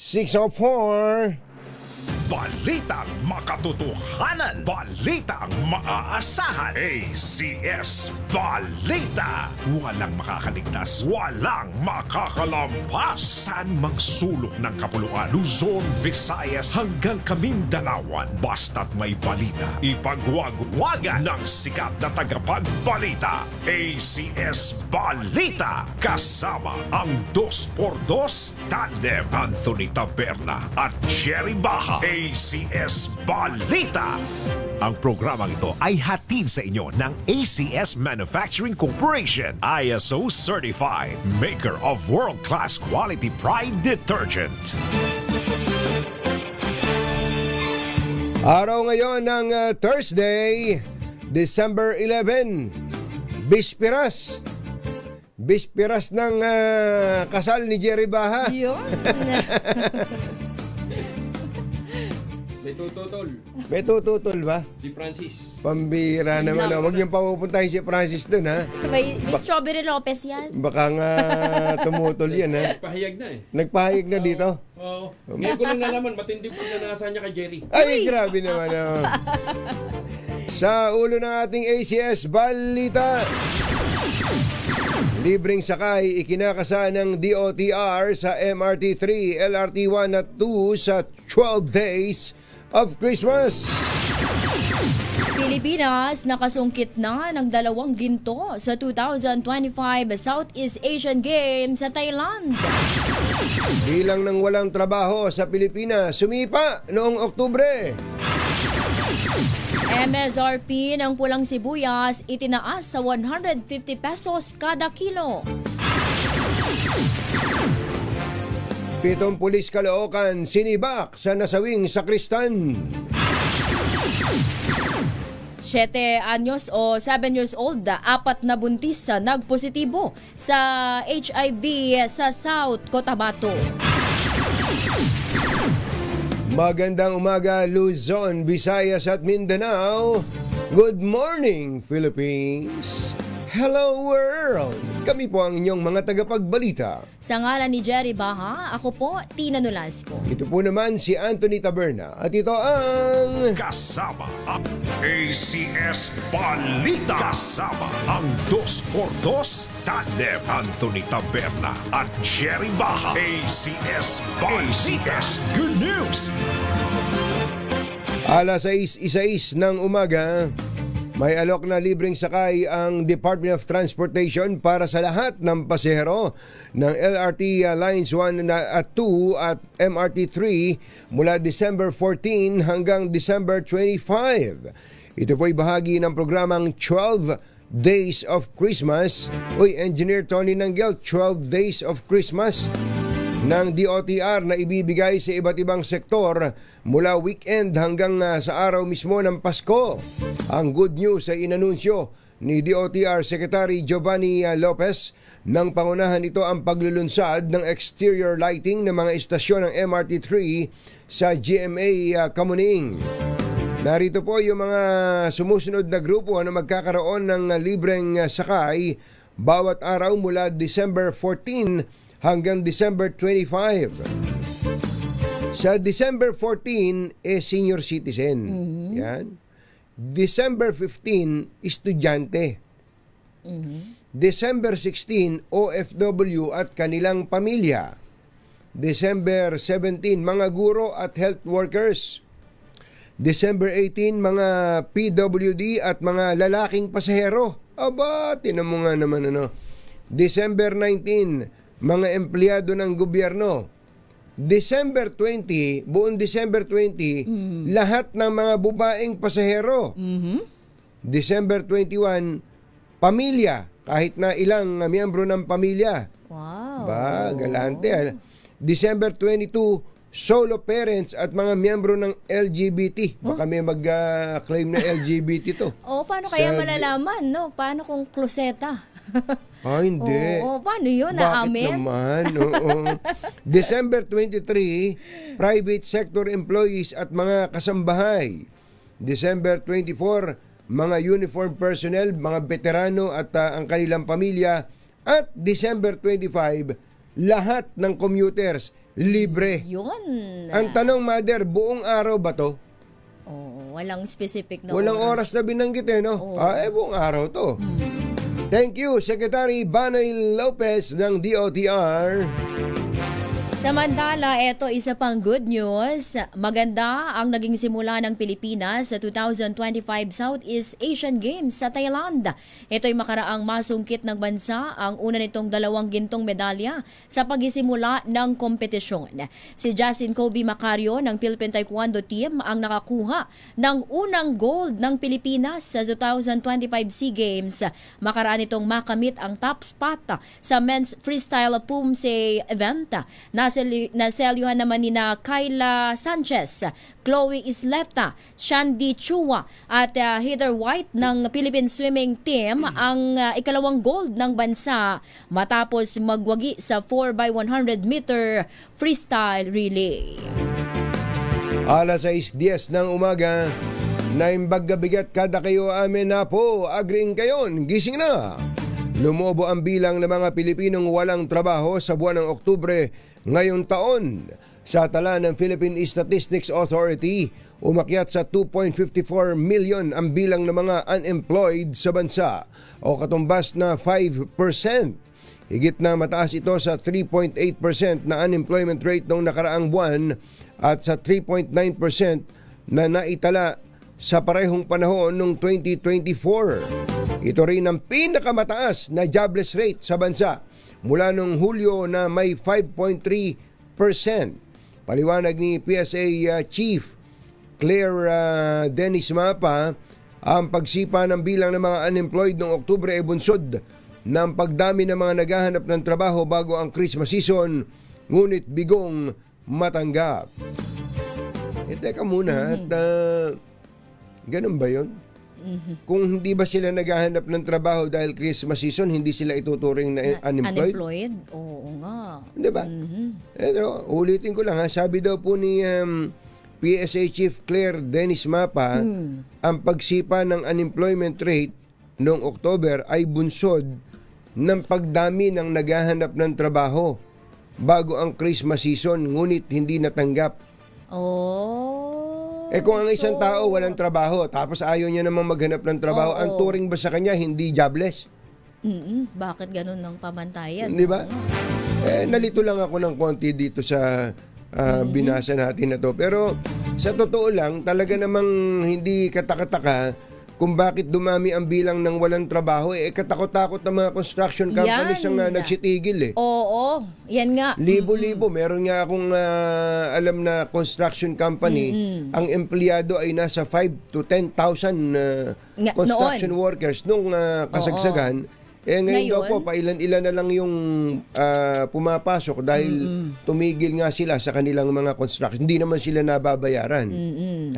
6:04. Balitang makatotohanan. Balitang maaasahan. ACS Balita. Walang makakaligtas. Walang makakalampas. Saan magsulok ng kapuluan? Luzon, Visayas hanggang Kamindalawan. Basta't may balita. Ipagwagwagan ng sikat na tagapagbalita. ACS Balita. Kasama ang 2x2 tandem Anthony Taberna at Jerry Baha. ACS Balita. Ang programang ito ay hatid sa inyo ng ACS Manufacturing Corporation, ISO Certified, maker of world-class quality Pride detergent. Araw ngayon ng Thursday, December 11, Bispiras. Bispiras ng kasal ni Jerry Baha. Yun. May tututol. May tututol ba? Si Francis. Pambira naman. Huwag niyong papupuntahin si Francis dun, ha? May Strawberry Lopez yan. Baka nga tumutol yan, ha? Nagpahayag na eh. Nagpahayag na dito? Oo. Ngayon ko lang nalaman, matindi po nanasa niya kay Jerry. Ay, grabe naman. Oh. Sa ulo ng ating ACS Balita, libreng sakay ikinakasa ng DOTR sa MRT3, LRT1 at 2 sa 12 days of Christmas. Pilipinas nakasungkit na ng 2 ginto sa 2025 Southeast Asian Games sa Thailand. Bilang ng walang trabaho sa Pilipinas sumipa noong Oktubre. MSRP ng pulang sibuyas itinaas sa 150 pesos kada kilo. 7 pulis Caloocan sinibak sa nasawing sakristan. 7 anyos o 7 years old, 4 na buntis nagpositibo sa HIV sa South Cotabato. Magandang umaga Luzon, Visayas at Mindanao. Good morning Philippines. Hello world! Kami po ang inyong mga tagapagbalita. Sa ngalan ni Jerry Baha, ako po, Tina Nolasco. Ito po naman si Anthony Taberna at ito ang... Kasama ang ACS Balita. Kasama ang 2x2 tandem Anthony Taberna at Jerry Baha. ACS Balita. ACS Good News. Alas 6:16 ng umaga, may alok na libreng sakay ang Department of Transportation para sa lahat ng pasahero ng LRT Lines 1 at 2 at MRT 3 mula December 14 hanggang December 25. Ito po ay bahagi ng programang 12 Days of Christmas. Uy, Engineer Tony Nanggel, 12 Days of Christmas ng DOTR na ibibigay sa iba't ibang sektor mula weekend hanggang sa araw mismo ng Pasko. Ang good news ay inanunsyo ni DOTR Secretary Giovanni Lopez. Nang pangunahan ito ang paglulunsad ng exterior lighting ng mga istasyon ng MRT3 sa GMA Kamuning. Narito po yung mga sumusunod na grupo na magkakaroon ng libreng sakay bawat araw mula December 14 hanggang December 25. Sa December 14, senior citizen. Yan. December 15, estudyante. December 16, OFW at kanilang pamilya. December 17, mga guro at health workers. December 18, mga PWD at mga lalaking pasahero. Aba, tinan mo nga naman ano. December 19, mga empleyado ng gobyerno. December 20, buong December 20, lahat ng mga babaeng pasahero. December 21, pamilya, kahit na ilang miyembro ng pamilya. Wow. Ba, galante. December 22, solo parents at mga miyembro ng LGBT. Baka may mag-claim na LGBT to. Paano kaya malalaman, no? Paano kung kloseta? Hindi. Paano yun? Bakit naman? December 23, private sector employees at mga kasambahay. December 24, mga uniform personnel, mga veterano at ang kanilang pamilya. At December 25, lahat ng commuters libre. Yun. Ang tanong, Mother, buong araw ba to? Oo, walang specific na Walang oras na binanggit no? Oo. Buong araw to. Thank you, Secretary Banay Lopez ng DOTR. Samantala, ito isa pang good news. Maganda ang naging simula ng Pilipinas sa 2025 Southeast Asian Games sa Thailand. Ito'y makaraang masungkit ng bansa ang una nitong 2 gintong medalya sa pagsisimula ng kompetisyon. Si Justin Kobe Macario ng Philippine Taekwondo Team ang nakakuha ng unang gold ng Pilipinas sa 2025 SEA Games. Makaraan itong makamit ang top spot sa men's freestyle Pumse event. Naselyuhan naman ni na Kayla Sanchez, Chloe Isleta, Shandy Chua at Heather White ng Philippine Swimming Team ang ikalawang gold ng bansa matapos magwagi sa 4x100 meter freestyle relay. Alas 6:10 ng umaga, naimbag bigat kada kayo amin na po, agring kayon, gising na. Lumobo ang bilang ng mga Pilipinong walang trabaho sa buwan ng Oktubre ngayong taon. Sa tala ng Philippine Statistics Authority, umakyat sa 2.54 million ang bilang ng mga unemployed sa bansa o katumbas na 5%. Higit na mataas ito sa 3.8% na unemployment rate noong nakaraang buwan at sa 3.9% na naitala sa parehong panahon noong 2024. Ito rin ang pinakamataas na jobless rate sa bansa mula noong Hulyo na may 5.3%. Paliwanag ni PSA Chief Claire Dennis Mapa, ang pagsipa ng bilang ng mga unemployed noong Oktubre ay bunsod ng pagdami ng mga naghahanap ng trabaho bago ang Christmas season, ngunit bigong matanggap. Teka muna, ganun ba yun? Kung hindi ba sila naghahanap ng trabaho dahil Christmas season, hindi sila ituturing na unemployed? Unemployed? Oo nga. Di ba? Ulitin ko lang sabi daw po ni PSA Chief Claire Dennis Mapa, ang pagsipa ng unemployment rate noong October ay bunsod ng pagdami ng naghahanap ng trabaho bago ang Christmas season, ngunit hindi natanggap. Kung ang isang tao walang trabaho, tapos ayaw niya namang maghanap ng trabaho, ang turing ba sa kanya hindi jobless? Bakit ganun ng pamantayan? Di ba? Nalito lang ako ng konti dito sa binasa natin na to. Pero sa totoo lang, talaga namang hindi katakataka kung bakit dumami ang bilang ng walang trabaho. Katakot-takot ng mga construction companies ang nagsitigil. Oo, yan nga. Libo-libo. Meron nga akong alam na construction company, ang empleyado ay nasa 5 to 10,000 construction workers nung kasagsagan. Ngayon daw po, pailan-ilan na lang yung pumapasok dahil tumigil nga sila sa kanilang mga construction. Hindi naman sila nababayaran.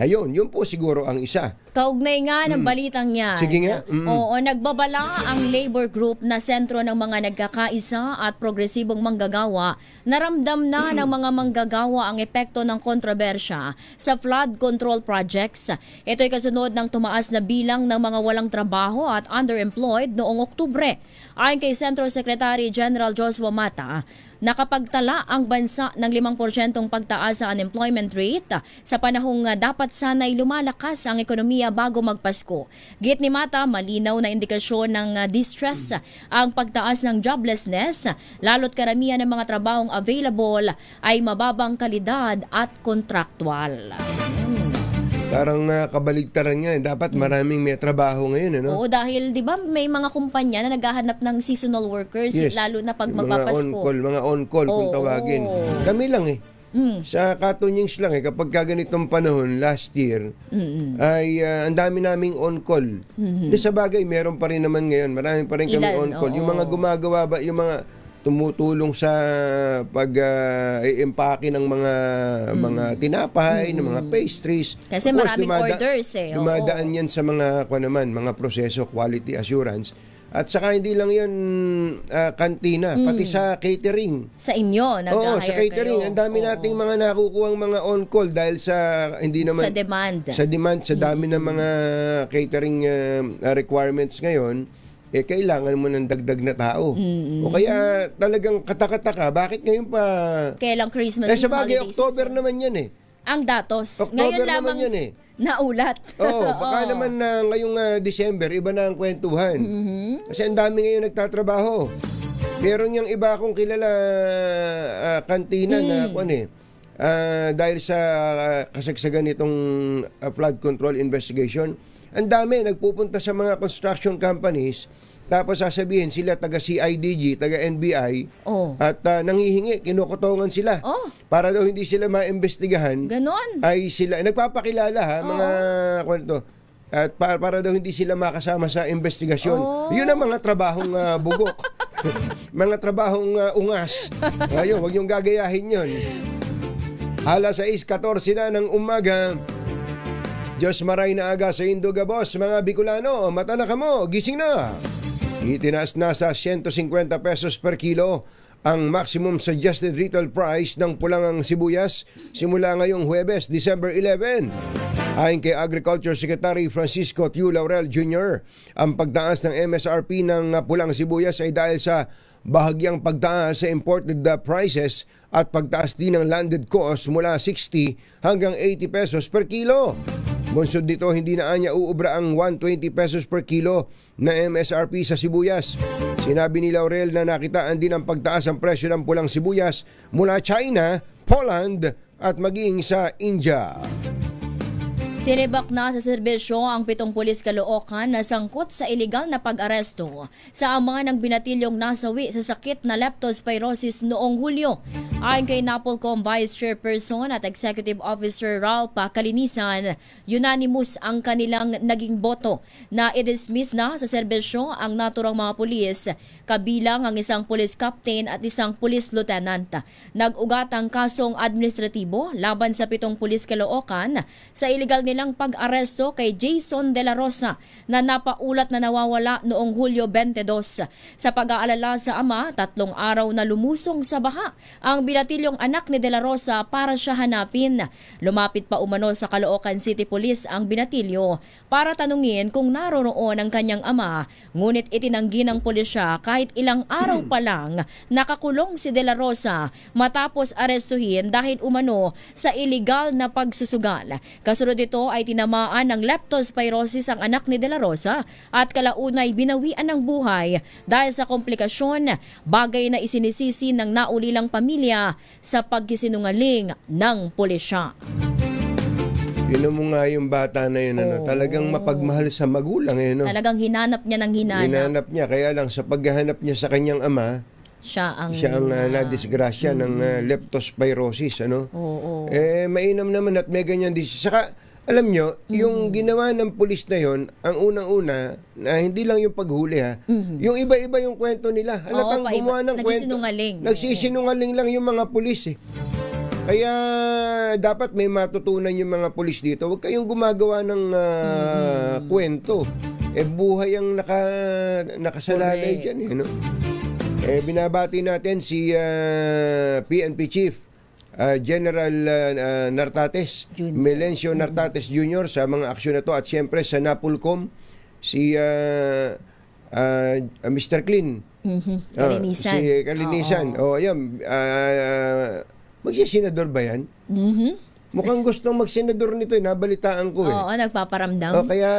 Ayun, yun po siguro ang isa. Kaugnay nga ng balitang yan. Sige nga. Oo, nagbabala ang labor group na sentro ng mga nagkakaisa at progresibong manggagawa. Naramdam na ng mga manggagawa ang epekto ng kontrobersya sa flood control projects. Ito'y kasunod ng tumaas na bilang ng mga walang trabaho at underemployed noong Oktubre. Ayon kay Central Secretary General Joshua Mata, nakapagtala ang bansa ng 5% pagtaas sa unemployment rate sa panahong dapat sana'y lumalakas ang ekonomiya bago magpasko. Git ni Mata, malinaw na indikasyon ng distress ang pagtaas ng joblessness, lalo't karamihan ng mga trabahong available ay mababang kalidad at kontraktual. Parang kabaligtaran nga. Dapat maraming may trabaho ngayon. Oo, dahil di ba may mga kumpanya na naghahanap ng seasonal workers, lalo na pag magpapasko. Mga on-call kung tawagin. Kami lang sa Katunyings lang kapag ganitong panahon last year ay ang dami naming on-call. Sa bagay, meron pa rin naman ngayon. Marami pa rin kami on-call. Yung mga gumagawa ba, yung mga tumutulong sa pag-empake ng mga tinapay, ng mga pastries. Kasi maraming orders Dumadaan yan sa mga proseso, quality assurance. At saka hindi lang yun kantina, pati sa catering. Sa inyo, nag-hire sa catering. Ang dami nating mga nakukuhang mga on-call dahil sa hindi naman sa demand. Sa dami ng mga catering requirements ngayon. kailangan mo ng dagdag na tao. O kaya talagang katakataka, bakit ngayon pa... Kailang Christmas sa bagay, October naman yan ang datos. October Ngayon naman lamang yan naulat. Baka naman na ngayong December, iba na ang kwentuhan. Kasi ang dami ngayon nagtatrabaho. Meron yung iba akong kilala kantina na dahil sa kasagsagan nitong flood control investigation, ang dami nagpupunta sa mga construction companies, tapos sasabihin sila taga CIDG, taga NBI, at nanghihingi, kinukutongan sila. Para daw hindi sila maimbestigahan. Ganon. Ay sila, nagpapakilala mga kwento. At para daw hindi sila makasama sa investigasyon. Yun ang mga trabahong bugok. Mga trabahong ungas. Ayun, huwag niyong gagayahin yun. 6:14 na ng umaga. Diyos maray na aga sa Induga Boss, mga Bicolano, mata na kamo, gising na. Itinaas na sa 150 pesos per kilo ang maximum suggested retail price ng pulangang sibuyas simula ngayong Huwebes, December 11. Ayon kay Agriculture Secretary Francisco Tiu Laurel Jr., ang pagtaas ng MSRP ng pulang sibuyas ay dahil sa bahagyang pagtaas sa imported prices at pagtaas din ng landed cost mula 60 hanggang 80 pesos per kilo. Bunsod dito, hindi na anya uubra ang 120 pesos per kilo na MSRP sa sibuyas. Sinabi ni Laurel na nakitaan din ang pagtaas ang presyo ng pulang sibuyas mula China, Poland at maging sa India. Sinibak na sa serbisyo ang 7 pulis Caloocan na sangkot sa iligal na pag-aresto sa ama ng binatilyong nasawi sa sakit na leptospirosis noong Hulyo. Ayon kay Napolcom Vice Chairperson at Executive Officer Ralph Kalinisan, unanimous ang kanilang naging boto na i-dismiss na sa serbisyo ang naturang mga pulis, kabilang ang isang police captain at isang police lieutenant. Nag-ugat ang kasong administratibo laban sa 7 pulis Caloocan sa iligal nilang pag-aresto kay Jason De La Rosa na napaulat na nawawala noong Hulyo 22. Sa pag-aalala sa ama, 3 araw na lumusong sa baha ang binatilyong anak ni De La Rosa para siya hanapin. Lumapit pa umano sa Caloocan City Police ang binatilyo para tanungin kung naroroon ang kanyang ama, ngunit itinanggi ng pulisya kahit ilang araw pa lang nakakulong si De La Rosa matapos arestuhin dahil umano sa iligal na pagsusugal. Kasunod ito ay tinamaan ng leptospirosis ang anak ni De La Rosa at kalaunay binawian ng buhay dahil sa komplikasyon, bagay na isinisisi ng naulilang pamilya sa pagkisinungaling ng pulisya. Yun mo nga yung bata na yun, talagang mapagmahal sa magulang. Talagang hinanap niya ng hinanap. Hinanap niya, kaya lang sa paghahanap niya sa kanyang ama, siya ang nadisgrasya ng leptospirosis. Mainam naman at may ganyan din. Saka, alam nyo, yung ginawa ng pulis na yon, ang unang-una, na hindi lang yung paghuli yung iba-iba yung kwento nila. Halatang gumawa ng kwento. Nagsisinungaling lang yung mga pulis Kaya dapat may matutunan yung mga pulis dito. Huwag kayong gumagawa ng kwento. Buhay ang nakasalalay dyan. Binabati natin si PNP Chief General Nartates, Melencio Nartates Jr. sa mga aksyon na to, at siyempre sa Napolcom si Mr. Clean. Kalinisan. Si Kalinisan. Ayan. Magsisenador ba yan? Mukhang gustong magsenador nito, nabalitaan ko Oo, nagpaparamdam. Kaya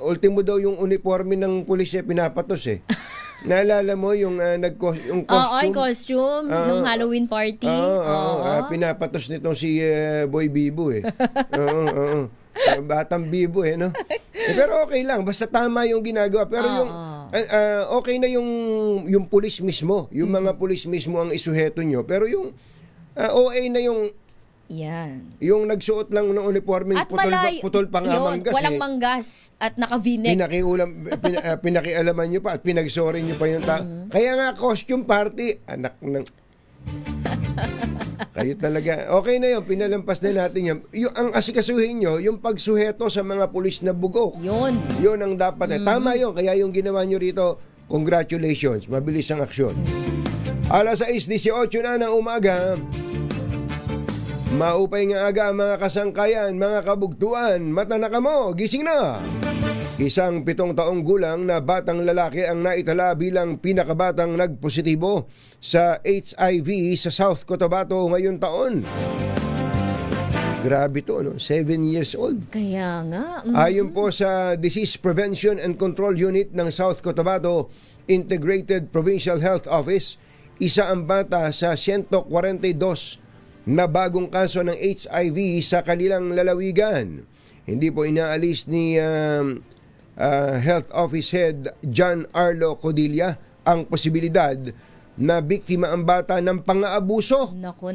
ultimo daw yung uniforme ng pulis pinapatos Naalala mo yung yung costume? Costume nung Halloween party. Pinapatos nitong si Boy Bibo Batang Bibo no? Pero okay lang, basta tama yung ginagawa. Pero yung okay na yung pulis mismo, yung mga pulis mismo ang isuheto nyo. Pero yung OA na yung yung nagsuot lang ng uniforme, putol pa nga manggas. Walang manggas at naka-v-neck. Pinakialaman nyo pa at pinagsorry nyo pa yung tao. Kaya nga, costume party, anak ng... Kayo talaga. Okay na yun, pinalampas na natin yan. Ang asikasuhin nyo, yung pagsuheto sa mga pulis na bugok. Yun ang dapat. Tama yun. Kaya yung ginawa nyo rito, congratulations. Mabilis ang aksyon. 6:18 na ng umaga. Maupay nga aga mga kasangkayan, mga kabugtuan, mata na kamo, gising na. Isang 7 taong gulang na batang lalaki ang naitala bilang pinakabatang nagpositibo sa HIV sa South Cotabato ngayong taon. Grabe to, no? 7 years old. Kaya nga. Ayon po sa Disease Prevention and Control Unit ng South Cotabato Integrated Provincial Health Office, isa ang bata sa 142 na bagong kaso ng HIV sa kanilang lalawigan. Hindi po inaalis ni Health Office Head John Arlo Codilla ang posibilidad na biktima ang bata ng pang-aabuso Nako.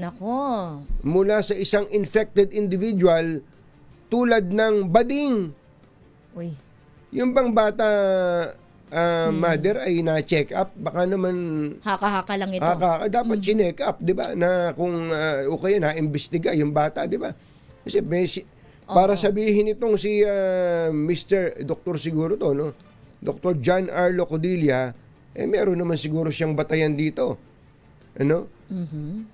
mula sa isang infected individual tulad ng bading. Uy. Yung bang bata, mother ay na-check up, baka naman Haka-haka lang ito. dapat chinek up, di ba? Na kung o kaya na-imbestiga yung bata, di ba? Kasi para sabihin itong si Mr. Doktor siguro to, no? Dr. John Arlo Codilla, meron naman siguro siyang batayan dito. Ano?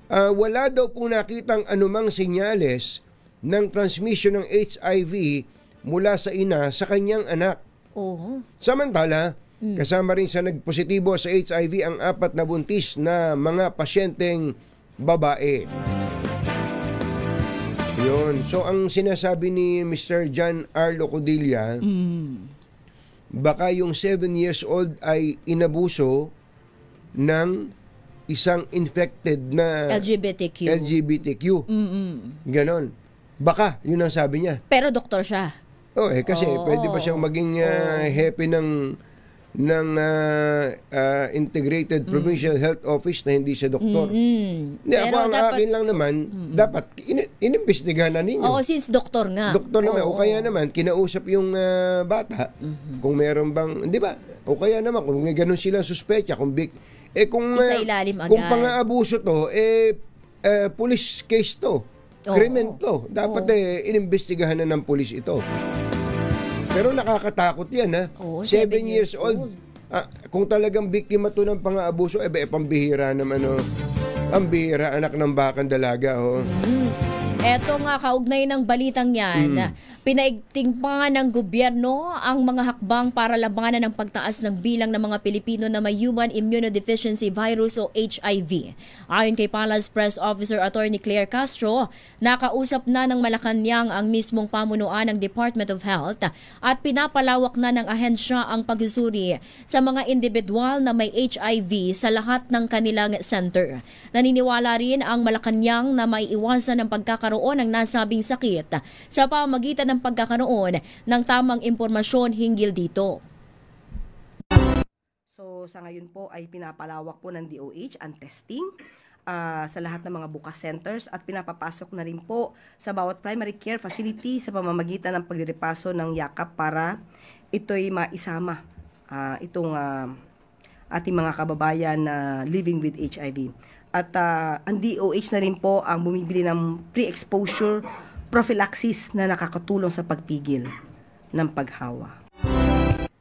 Wala daw po nakitang anumang senyales ng transmission ng HIV mula sa ina sa kanyang anak. Oo. Samantala, kasama rin sa nagpositibo sa HIV ang 4 na buntis na mga pasyenteng babae. Yun. So, ang sinasabi ni Mr. John Arlo Codilla, baka yung 7 years old ay inabuso ng isang infected na LGBTQ. Ganon. Baka, yun ang sabi niya. Pero doktor siya. Kasi pwede ba siyang maging happy ng Integrated Provincial Health Office na hindi siya doktor. Hindi, ako ang akin lang naman, dapat inimbestigahan na ninyo. Oo, since doktor nga. Doktor naman, o kaya naman, kinausap yung bata, kung meron bang, di ba? O kaya naman, kung may ganun silang suspecha, kung Isa-ilalim agad. Kung pang-aabuso to, police case to. Krimen to. Dapat inimbestigahan na ng police ito. Pero nakakatakot yan, ha? 7 years old. Kung talagang biktima to ng pang-aabuso, pambihira naman, pambihira, anak ng bakang dalaga, Eto nga, kaugnay ng balitang yan, pinaigting pa ng gobyerno ang mga hakbang para labanan ng pagtaas ng bilang ng mga Pilipino na may Human Immunodeficiency Virus o HIV. Ayon kay Palace Press Officer Attorney Claire Castro, nakausap na ng Malacanang ang mismong pamunuan ng Department of Health at pinapalawak na ng ahensya ang pagsusuri sa mga individual na may HIV sa lahat ng kanilang center. Naniniwala rin ang Malacanang na may iwasan ng pagkakaroon ng nasabing sakit sa pamamagitan ng pagkakaroon ng tamang impormasyon hinggil dito. So sa ngayon po ay pinapalawak po ng DOH ang testing sa lahat ng mga bukas centers at pinapapasok na rin po sa bawat primary care facility sa pamamagitan ng pagrerepaso ng yakap para ito'y maisama itong ating mga kababayan na living with HIV. At ang DOH na rin po ang bumibili ng pre-exposure prophylaxis na nakakatulong sa pagpigil ng paghawa.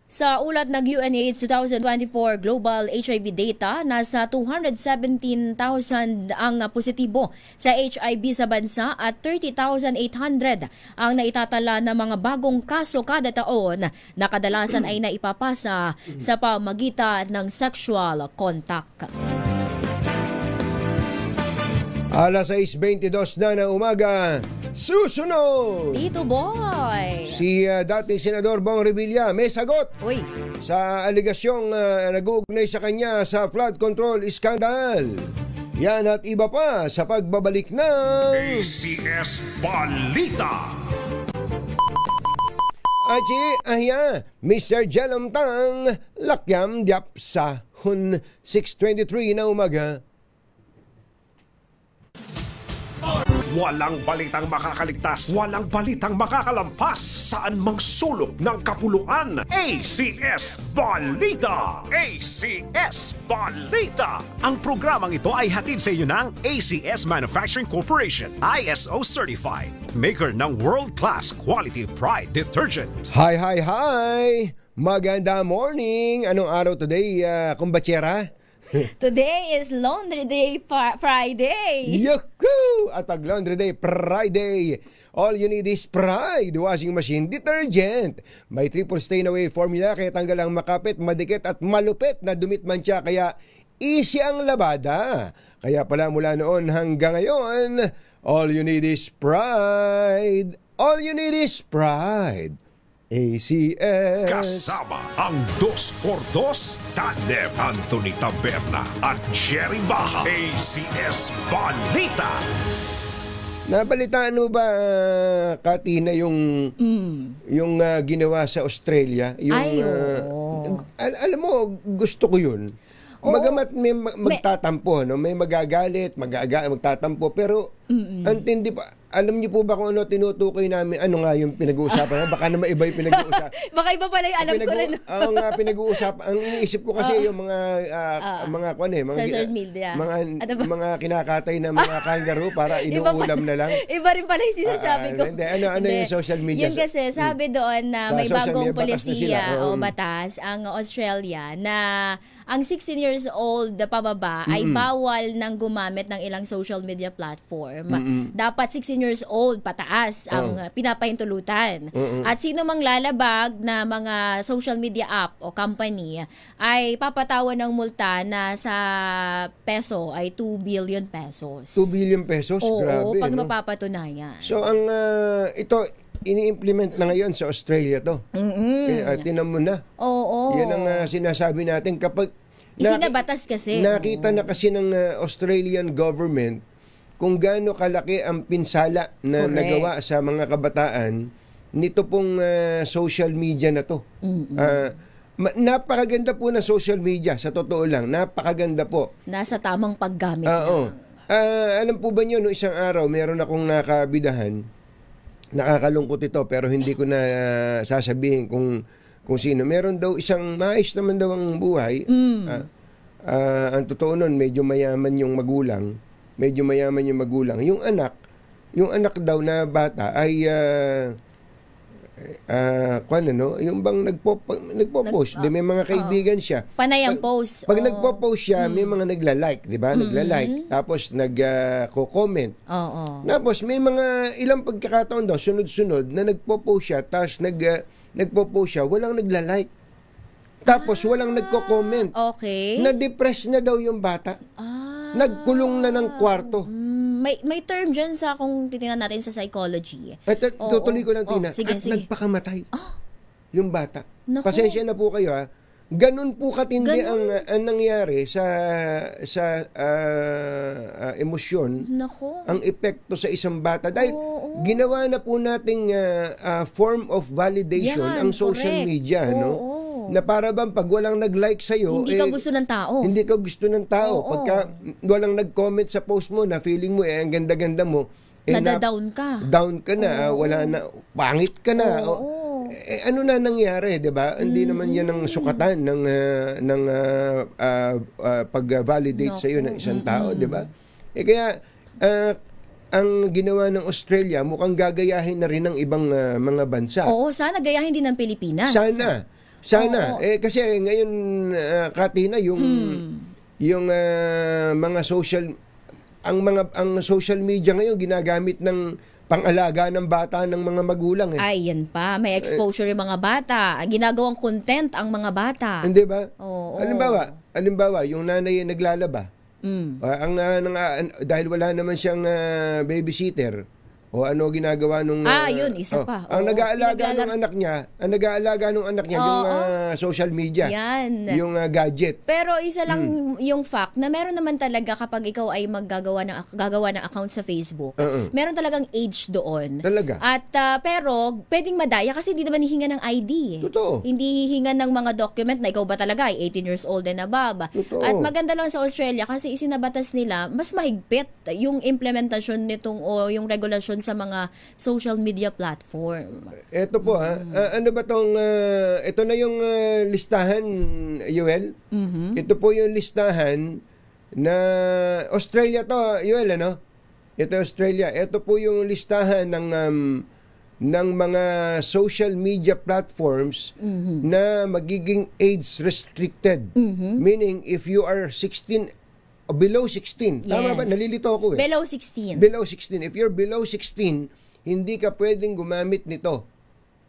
Sa ulat ng UNAIDS 2024 Global HIV Data, nasa 217,000 ang positibo sa HIV sa bansa at 30,800 ang naitatala na mga bagong kaso kada taon na kadalasan ay naipapasa sa pamamagitan ng sexual contact. Alas 6:22 na ng umaga, susunod! Tito Boy! Si dating Senador Bong Revilla may sagot sa aligasyong nag-uugnay sa kanya sa flood control scandal. Yan at iba pa sa pagbabalik ng ACS Balita. Achi, Mr. Jelom Tang, lakyam diap sa 6:23 na umaga. Walang balitang makakaligtas, walang balitang makakalampas, saan mang sulok ng kapuluan. ACS Balita! ACS Balita! Ang programang ito ay hatid sa iyo ng ACS Manufacturing Corporation, ISO Certified, maker ng world-class quality pride detergent. Hi! Maganda morning! Anong araw today, kumbatsera? Today is Laundry Day Friday. Yuku! at pag Laundry Day, Friday. All you need is Pride Washing Machine Detergent. May triple stain away formula kaya tanggal ang makapit, madikit at malupit na dumit mancha, kaya easy ang labada. Kaya pala mula noon hanggang ngayon, all you need is Pride. All you need is Pride. ACS. Kasama ang 2x2 Tandem Anthony Taberna at Jerry Baja. ACS Balita. Nabalitaan mo ba, Katina, yung ginawa sa Australia? Yung, Ay, oo. Alam mo, gusto ko yun. Magamat may magtatampo, no? May magagalit, magtatampo, pero ang tindi pa. Alam niyo po ba kung ano tinutukoy namin? Ano nga yung pinag-uusapan? Baka naman iba yung pinag-uusapan. Baka iba pala yung alam ko rin. Ang pinag-uusapan, ang iniisip ko kasi yung mga social media. Mga kinakatay na mga kangaroo para inuulam na lang. Iba rin pala yung sinasabi ko. Ano yung social media? Yun kasi, sabi doon na may bagong polisiya o batas ang Australia na ang 16 years old pababa ay bawal nang gumamit ng ilang social media platform. Dapat 16 years old pataas ang pinapahintulutan. At sino mang lalabag na mga social media app o company ay papatawan ng multa na sa peso ay 2 billion pesos. 2 billion pesos? Oo, grabe. pag no? mapapatunayan. So, ito, ini-implement na ngayon sa Australia to. Kaya tinan mo na. Oo. Yan ang sinasabi natin kapag isinabatas kasi. Nakita na kasi ng Australian government kung gaano kalaki ang pinsala na Correct. nagawa sa mga kabataan nito pong social media na to. Napakaganda po na social media, sa totoo lang. Napakaganda po. Nasa tamang paggamit Oo. Alam po ba niyo, no, isang araw, meron akong nakabidahan. Nakakalungkot ito, pero hindi ko na sasabihin kung sino. Meron daw isang maayos naman daw ang buhay. Ang totoo nun, medyo mayaman yung magulang. Yung anak daw na bata ay yung bang nagpo-post, may mga kaibigan siya. Panayang post. Pag nagpo-post siya, may mga nagla-like, 'di ba? Nagla-like, tapos nagko-comment. Oo. Tapos may mga ilang pagkakataon daw sunod-sunod na nagpo-post siya, tapos nagpo-post siya, walang nagla-like. Tapos walang nagko-comment. Okay. Na-depress na daw yung bata. Nagkulong na ng kwarto. May term dyan sa kung titingnan natin sa psychology. At tutuloy ko lang, Tina. Sige, at sige. nagpakamatay yung bata. Naku. Pasensya na po kayo, ha. Ganun po katindi ang nangyari sa emosyon. Nako. Ang epekto sa isang bata. Dahil ginawa na po nating form of validation Yan, ang social correct. media. No? Na para bang pag walang nag-like sa'yo, Hindi ka gusto ng tao. Hindi ka gusto ng tao. Oo. Pagka walang nag-comment sa post mo na feeling mo, ang ganda-ganda mo, Nadadown ka. Down ka na, wala na, pangit ka na. Oo. Ano na nangyari, 'di ba? Hindi naman 'yan ang sukatan ng pag-validate sa iyo ng isang tao, 'di ba? Kaya ang ginawa ng Australia mukhang gagayahin na rin ng ibang mga bansa. Oo, sana gayahin din ng Pilipinas. Sana. Oo. Kasi ngayon, Katina, yung mga ang social media ngayon ginagamit ng pang-alaga ng bata ng mga magulang. Ay, yan pa. May exposure yung mga bata. Ginagawang content ang mga bata. Hindi ba? Oo. Halimbawa, yung nanay ay naglalaba. Dahil wala naman siyang babysitter, o ano ginagawa nung yun, isa pa. Ang Oo. nag-aalaga ng anak niya, yung social media. Yan. Yung gadget. Pero isa lang yung fact na meron naman talaga kapag ikaw ay gagawa ng account sa Facebook, meron talagang age doon. Talaga. At pero pwedeng madaya kasi hindi naman hihinga ng ID. Totoo. Hindi hihinga ng mga document na ikaw ba talaga ay 18 years old and above. Totoo. At maganda lang sa Australia kasi isinabatas nila mas mahigpit yung implementasyon nitong o yung regulasyon sa mga social media platform. Ito po ano ba tong ito na yung listahan, Yuel? Ito po yung listahan na Australia to, Yuel, ano? Ito Australia. Ito po yung listahan ng mga social media platforms na magiging age restricted. Meaning if you are 16 below 16. Tama ba? Yes. Nalilito ako eh. Below 16. Below 16. If you're below 16, hindi ka pwedeng gumamit nito.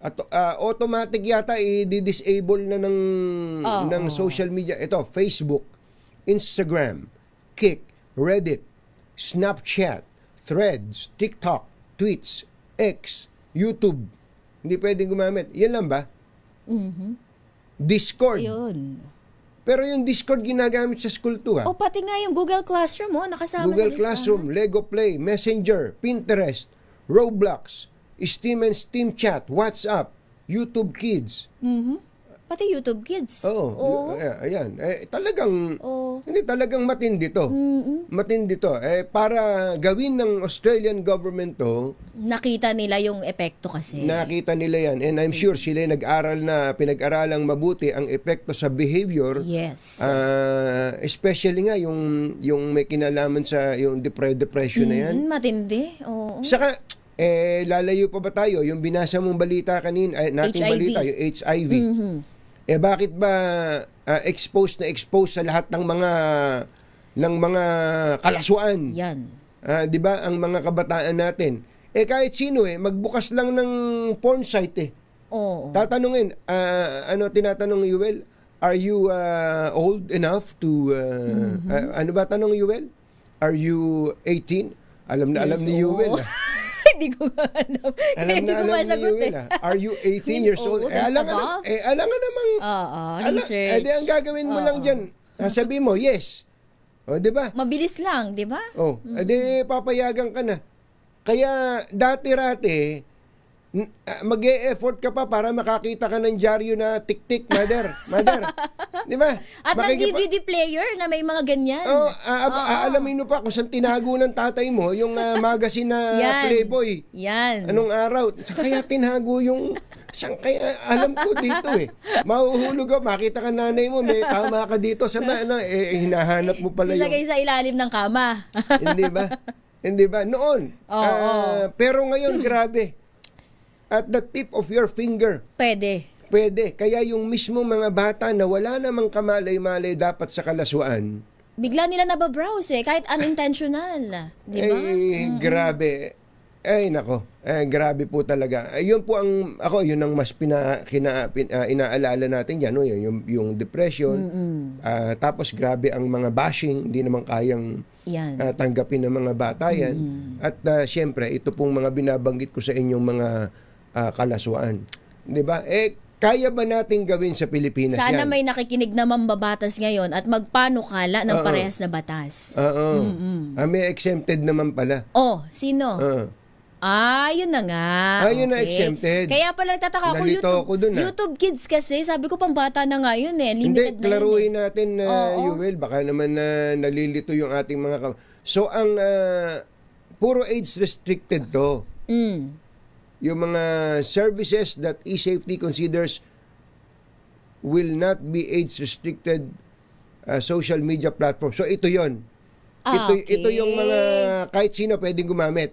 At automatic yata i-disable na ng social media. Ito, Facebook, Instagram, Kick, Reddit, Snapchat, Threads, TikTok, Tweets, X, YouTube. Hindi pwedeng gumamit. Yan lang ba? Discord. Yun. Pero yung Discord ginagamit sa school to ha. O pati nga yung Google Classroom, nakasama Google sa Classroom, Lego Play, Messenger, Pinterest, Roblox, Steam and Steam Chat, WhatsApp, YouTube Kids. Pati YouTube Kids. Oo. Ayan. Talagang, Oo. hindi talagang matindi to. Matindi to. Para gawin ng Australian government to, Nakita nila yung epekto kasi. nakita nila yan. And I'm sure sila pinag-aralang mabuti ang epekto sa behavior. Yes. Especially nga yung may kinalaman sa yung depression na yan. Matindi. Oo. Saka, lalayo pa ba tayo? Yung binasa mong balita kanina, nating HIV. balita, yung HIV. Bakit ba exposed sa lahat ng mga kalasuan? Yan. 'Di ba ang mga kabataan natin? Kahit sino magbukas lang ng porn site Oo. Tatanungin, tinatanong Yuel, are you old enough to ano ba tanong Yuel? Are you 18? Alam ni Yuel. Hindi ko alam. Alam Hindi na ko alam ni masagot Yuel. Are you 18 years old? Alam nga namang research. ang gagawin mo lang dyan, sabi mo, yes. O, di ba? Mabilis lang, di ba? O, papayagan ka na. Kaya, dati-rati, mag-e-effort ka pa para makakita ka ng dyaryo na tik-tik, mother. Di ba? At ng DVD player na may mga ganyan. Aalamin mo pa kung saan tinago ng tatay mo yung magazine na Playboy. Yan. Anong araw? Kaya tinago yung... Kaya alam ko dito mahuhulog ka, makita ka nanay mo, may tama ka dito. Hinahanap mo pala yung... Ilagay sa ilalim ng kama. Hindi ba? Noon. Pero ngayon, grabe. At the tip of your finger. Pwede. Kaya yung mismo mga bata na wala namang kamalay-malay dapat sa kalaswaan. Bigla nila nababrowse kahit unintentional. Di ba? Grabe. Nako. Grabe po talaga. Yun po yun ang mas inaalala natin yan. Yung depression. Tapos grabe ang mga bashing. Hindi naman kayang tanggapin ng mga bata yan. At syempre, ito pong mga binabanggit ko sa inyong mga kalaswaan. 'Di ba? Kaya ba nating gawin sa Pilipinas yan? Sana may nakikinig na mambabatas ngayon at magpanukala ng parehas na batas. May exempted naman pala. Sino? Yun na nga. Yun na exempted. Kaya pala nagtataka ako, YouTube Kids kasi, sabi ko pang bata na nga yun limited. Hindi, klaruhin natin Yuel, baka naman nalilito yung ating mga So ang puro age restricted to. Yung mga services that eSafety considers will not be age-restricted social media platform. So, ito yon. Ito yung mga kahit sino pwedeng gumamit.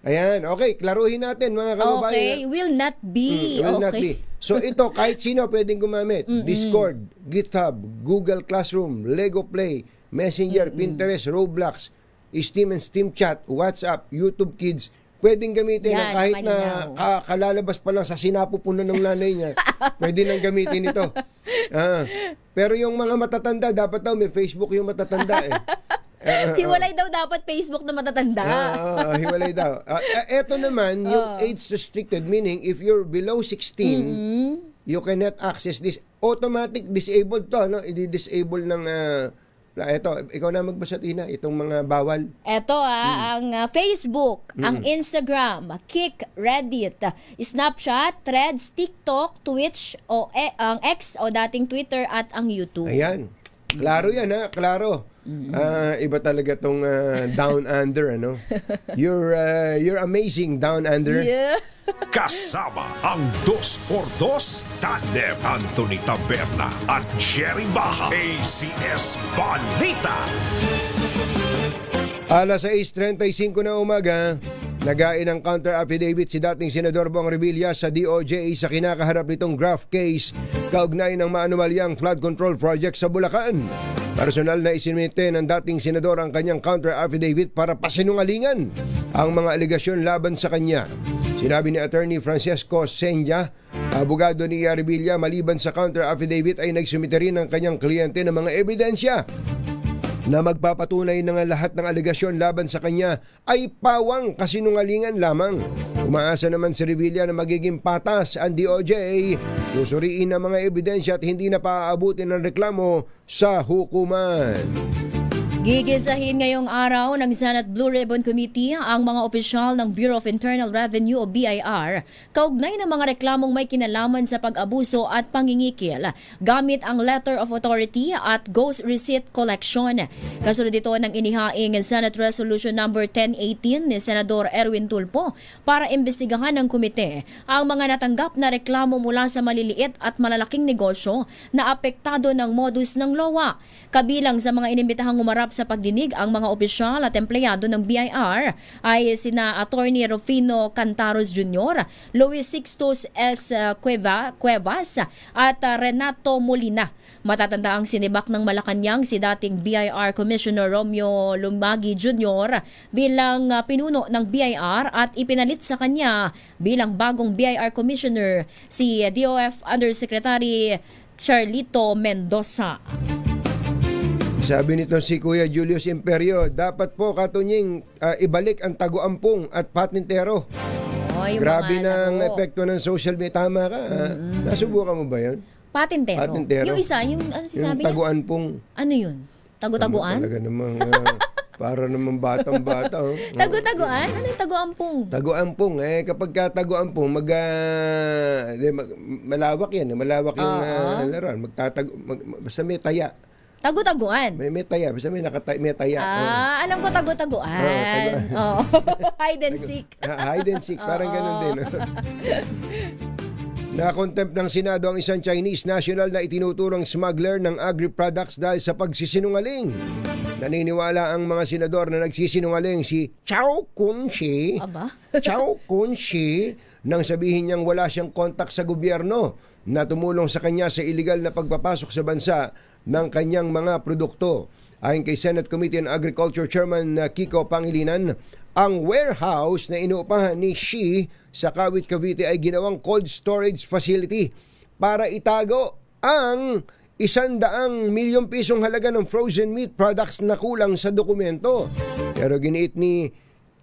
Ayan, okay. Klaruhin natin, mga kababayan. Okay, will not be. Will not be. So, ito, kahit sino pwedeng gumamit. Discord, GitHub, Google Classroom, Lego Play, Messenger, Pinterest, Roblox, Steam and Steam Chat, WhatsApp, YouTube Kids, pwedeng gamitin na kahit malinaw. Na kalalabas pa lang sa sinapupunan ng nanay niya, pwede nang gamitin ito. Pero yung mga matatanda, dapat daw may Facebook yung matatanda Hiwalay daw dapat Facebook na matatanda. Hiwalay daw. Eto naman, yung age restricted, meaning if you're below 16, you cannot access this. Automatic disabled to, no? I-disable ng... Ito, ikaw na magbasa, Tina, itong mga bawal. Ito ang Facebook, ang Instagram, Kick, Reddit, Snapchat, Threads, TikTok, Twitch, ang X o dating Twitter at ang YouTube. Ayan. Klaro yan klaro. Iba talaga tong Down Under, ano? You're amazing, Down Under. Yeah. Kasama ang 2x2 Tandem Anthony Taberna at Jerry Baja. ACS Balita. Alas 6:35 na umaga, nagain ang counter affidavit si dating Senador Bong Revilla sa DOJ sa kinakaharap nitong graft case kaugnay ng maanumalyang flood control project sa Bulacan. Personal na isinumite ng dating senador ang kanyang counter affidavit para pasinungalingan ang mga alegasyon laban sa kanya. Sinabi ni Attorney Francesco Senya, abogado ni Revilla, maliban sa counter affidavit ay nagsumite rin ng kanyang kliyente ng mga ebidensya na magpapatunay na lahat ng alegasyon laban sa kanya ay pawang kasinungalingan lamang. Umaasa naman si Revilla na magiging patas ang DOJ, susuriin ang mga ebidensya at hindi na paaabutin ng reklamo sa hukuman. Gigisahin ngayong araw ng Senate Blue Ribbon Committee ang mga opisyal ng Bureau of Internal Revenue o BIR kaugnay ng mga reklamong may kinalaman sa pag-abuso at pangingikil gamit ang Letter of Authority at Ghost Receipt Collection. Kasunod ito ng inihaing Senate Resolution No. 1018 ni Senador Erwin Tulfo para imbestigahan ng komite ang mga natanggap na reklamo mula sa maliliit at malalaking negosyo na apektado ng modus ng LOA. Kabilang sa mga inimbitahang umarap sa pagdinig ang mga opisyal at empleyado ng BIR ay sina Attorney Rufino Cantaros Jr., Luis Sixtus S. Cuevas at Renato Molina. Matatanda ang sinibak ng Malacanang si dating BIR Commissioner Romeo Lumagi Jr. bilang pinuno ng BIR at ipinalit sa kanya bilang bagong BIR Commissioner si DOF Undersecretary Charlito Mendoza. Sabi nito si Kuya Julius Imperio, dapat po katunying ibalik ang tagu-ampong at patintero. Grabe ng epekto ng social media. Tama ka. Nasubukan mo ba yan? Patintero. Yung isa, yung ano Yung sinabi tagu-ampong. Ano yun? Tagu-taguan? Talaga namang para namang batang-bata. Oh. Tagu-taguan? Ano yung tagu-ampong? Tagu-ampong. Kapag ka tagu-ampong, malawak yan. Malawak yung laruan. Basta may taya. Tagu-taguan. May taya. Basta may taya. Alam ko tagu-taguan. Hide and seek. Hide and seek. Parang ganun din. Na-contempt ng Senado ang isang Chinese national na itinuturong smuggler ng agri-products dahil sa pagsisinungaling. Naniniwala ang mga senador na nagsisinungaling si Chow Kun-shi. Chow Kun-shi nang sabihin niyang wala siyang kontak sa gobyerno na tumulong sa kanya sa illegal na pagpapasok sa bansa ng kanyang mga produkto. Ayon kay Senate Committee on Agriculture Chairman Kiko Pangilinan, ang warehouse na inuupahan ni Xi sa Kawit, Cavite ay ginawang cold storage facility para itago ang 100 milyong pisong halaga ng frozen meat products na kulang sa dokumento. Pero giniit ni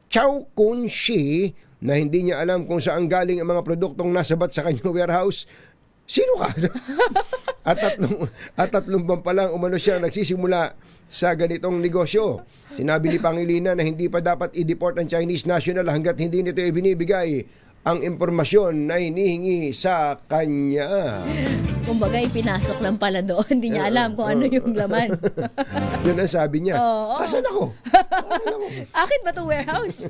Chow Kun-shi na hindi niya alam kung saan galing ang mga produktong nasabat sa kanyang warehouse. Sino ka? At tatlong buwan pa lang umano siya nagsisimula sa ganitong negosyo. Sinabi ni Pangilinan na hindi pa dapat i-deport ang Chinese national hanggat hindi nito ibinibigay ang impormasyon na hinihingi sa kanya. Kumbaga, pinasok lang pala doon. Hindi niya alam kung ano yung laman. Yun ang sabi niya. Asan ako? Akin ba ito warehouse?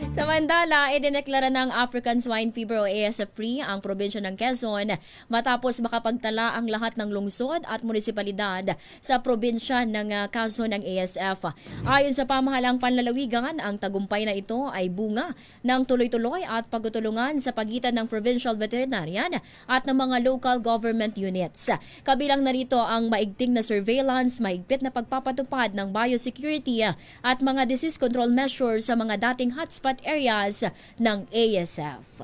Samantala, idineklara ng African Swine Fever o ASF-free ang probinsya ng Quezon matapos makapagtala ang lahat ng lungsod at munisipalidad sa probinsya ng kaso ng ASF. Ayon sa pamahalang panlalawigan, ang tagumpay na ito ay bunga ng tuloy-tuloy at pagtutulungan sa pagitan ng provincial veterinarian at ng mga local government units. Kabilang narito ang maigting na surveillance, mahigpit na pagpapatupad ng biosecurity at mga disease control measures sa mga dating hotspot areas ng ASF.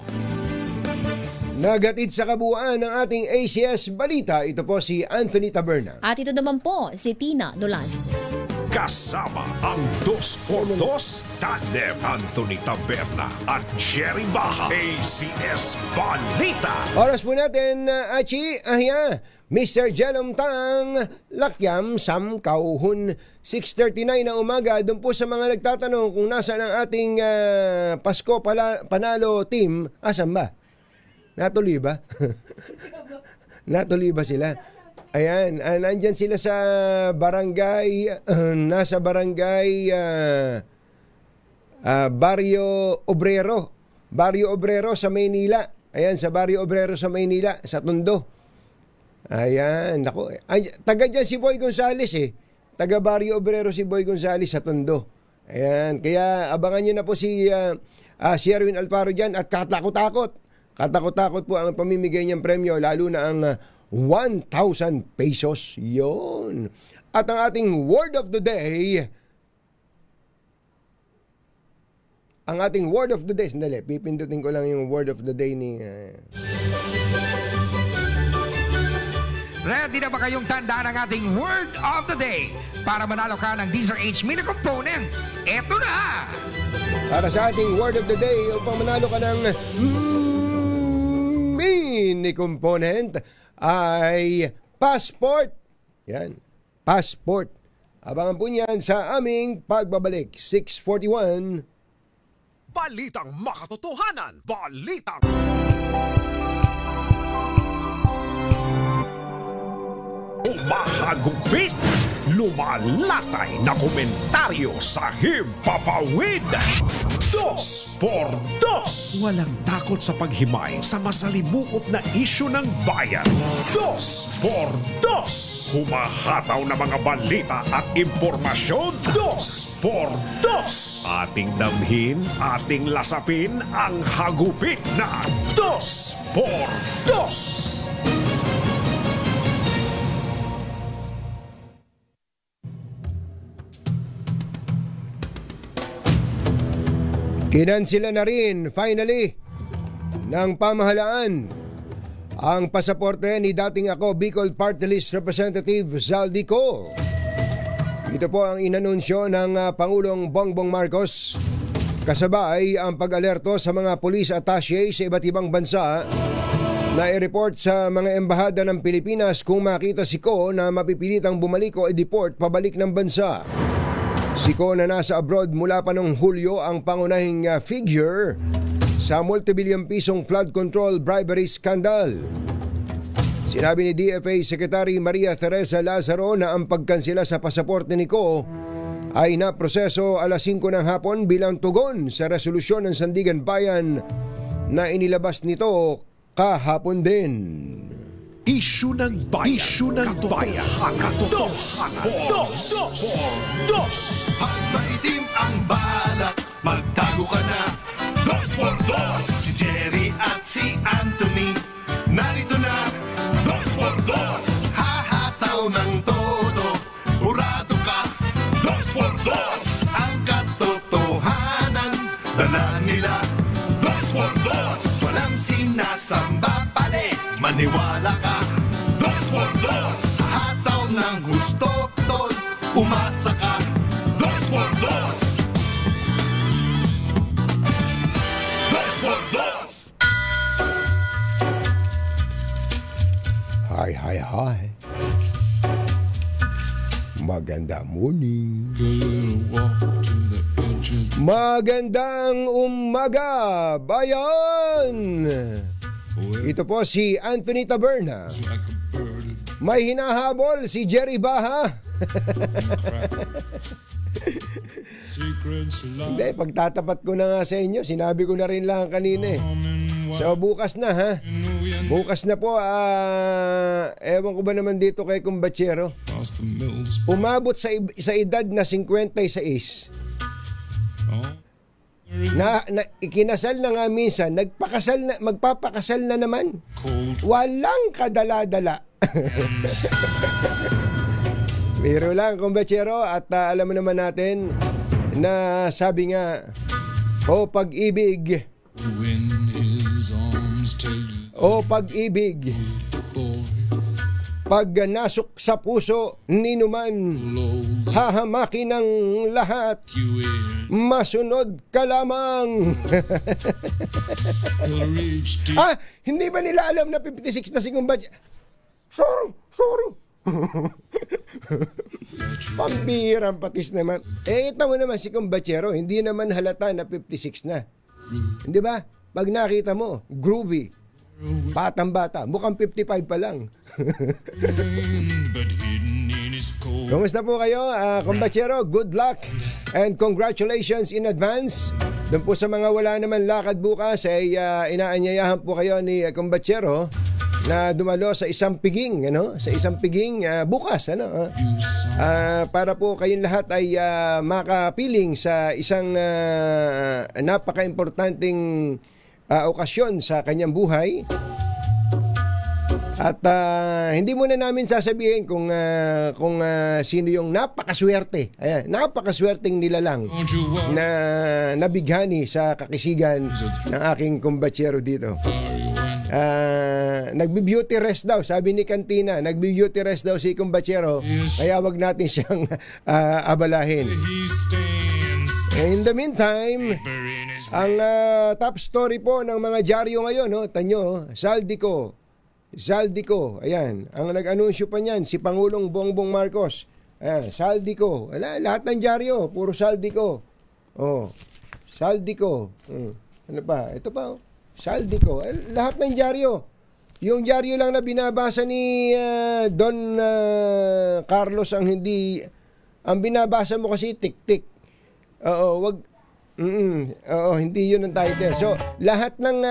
Nagatid sa kabuuan ng ating ACS Balita, ito po si Anthony Taberna. At ito naman po si Tina Nolasco. Kasama ang 2x2 tandem Anthony Taberna at Jerry Baha. ACS Balita. Oras po natin, Achi, Mr. Jelom Tang, Lakyam Sam Kauhun, 6:39 na umaga. Doon po sa mga nagtatanong kung nasaan ang ating Pasko Panalo team, asan ba? Natuloy ba? Natuloy ba sila? Ayan, nandyan sila sa barangay, nasa barangay Barrio Obrero. Barrio Obrero sa Maynila. Ayan, sa Barrio Obrero sa Maynila, sa Tondo. Ayan, nako. Taga dyan si Boy Gonzales Taga Barrio Obrero si Boy Gonzales sa Tondo. Ayan, kaya abangan nyo na po si Erwin Alfaro dyan at katakot-takot. Katakot-takot po ang pamimigay niyang premyo, lalo na ang 1,000 pesos. Yun. At ang ating word of the day, sandali, pipindutin ko lang yung word of the day ni... Ready na ba kayong tandaan ang ating word of the day para manalo ka ng DZRH mini component? Eto na! Para sa ating word of the day, upang manalo ka ng mini component ay passport. Yan, passport. Abangan po niyan sa aming pagbabalik. 6:41. Balitang makatotohanan. Balitang umahagupit. Lumalatay na komentaryo sa Himpapawid. 2x2. Walang takot sa paghimay sa masalimuot na isyu ng bayan. 2x2. Humahataw na mga balita at impormasyon. 2x2. Ating damhin, ating lasapin ang hagupit na 2x2. Kinansila na rin, finally, ng pamahalaan ang pasaporte ni dating ako Bicol Party List Representative Zaldico. Ito po ang inanunsyo ng Pangulong Bongbong Marcos. Kasabay ang pag-alerto sa mga police attaché sa iba't ibang bansa na i-report sa mga embahada ng Pilipinas kung makita si Ko na mapipilitang bumalik o i-deport pabalik ng bansa. Si Ko na nasa abroad mula pa noong Hulyo ang pangunahing figure sa multibillion pisong flood control bribery scandal. Sinabi ni DFA Secretary Maria Teresa Lazaro na ang pagkansela sa pasaporte ni Ko ay naproseso alas 5 ng hapon bilang tugon sa resolusyon ng Sandigan Bayan na inilabas nito kahapon din. Isyu ng bayan. Isyu ng bayan. Katotohanan. Dos. Pag maitim ang balak, magtago ka na. 2x2. Si Jerry at si Anthony, narito na. 2x2. Hahataw ng todo, urado ka. 2x2. Ang katotohanan, dala nila. 2x2. Walang sinasamba pali, maniwala ka. 2x2. Hataw ng husto, tol, umasa ka. 2x2. 2x2. Hi. Magandang morning. Magandang umaga, bayan! Ito po si Anthony Taberna. May hinahabol si Jerry Baha. Hindi, pagtatapat ko na nga sa inyo, sinabi ko na rin lang kanina eh. So bukas na ha. Bukas na po, ewan ko ba naman dito kay Kumbachero. Umabot sa edad na 56. Na ikinasal na nga minsan, magpapakasal na naman. Walang kadala-dala. Biro lang, Kumbachero, at alam mo naman natin na sabi nga, pag-ibig, pag-ibig, pag nasok sa puso ninuman, hahamakin ng lahat, masunod ka lamang. Hindi ba nila alam na 56 na si Kumbachero? Sorry. Pambihirang patis naman. Ito mo naman si Kumbachero, hindi naman halata na 56 na. Hindi ba? Pag nakita mo, groovy, batang-bata, mukhang 55 pa lang. Kumusta po kayo, Kumbachero? Good luck and congratulations in advance. Doon po sa mga wala naman lakad bukas ay inaanyayahan po kayo ni Kumbachero na dumalo sa isang piging, bukas, para po kayong lahat ay makapiling sa isang napaka-importanting okasyon sa kanyang buhay. At hindi muna namin sasabihin kung sino yung napakaswerte. Ayan, napakaswerteng nilalang na nabighani sa kakisigan ng aking kumbatsero dito. Nagbi-beauty rest daw, sabi ni Cantina, nagbi-beauty rest daw si kumbatsero, kaya wag natin siyang abalahin. In the meantime, ang top story po ng mga dyaryo ngayon, no, tanyo, Zaldico, ayan, ang nag-anunsyo pa niyan, si Pangulong Bongbong Marcos. Ayan, Zaldico, lahat ng dyaryo, puro Zaldico. Oh, Zaldico. Ano pa? Ito pa, Zaldico. Lahat ng dyaryo. Yung dyaryo lang na binabasa ni Don Carlos ang hindi, ang binabasa mo kasi tik-tik. Oo, hindi yun ang title. So, lahat ng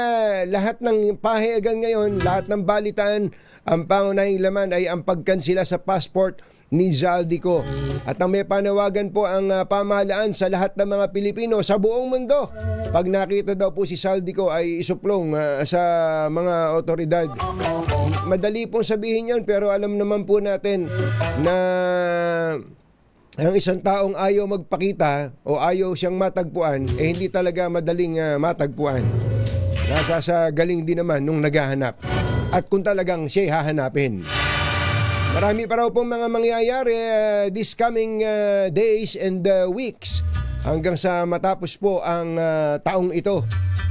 pahayagan ngayon, lahat ng balitaan, ang pangunahing laman ay ang pagkansila sa passport ni Zaldico. At ang may panawagan po ang pamahalaan sa lahat ng mga Pilipino sa buong mundo. Pag nakita daw po si Zaldico ay isuplong sa mga otoridad. Madali pong sabihin yun, pero alam naman po natin na ang isang taong ayaw magpakita o ayaw siyang matagpuan, hindi talaga madaling matagpuan. Nasa sa galing din naman nung naghahanap. At kung talagang siya'y hahanapin. Marami pa raw pong mga mangyayari this coming days and weeks hanggang sa matapos po ang taong ito.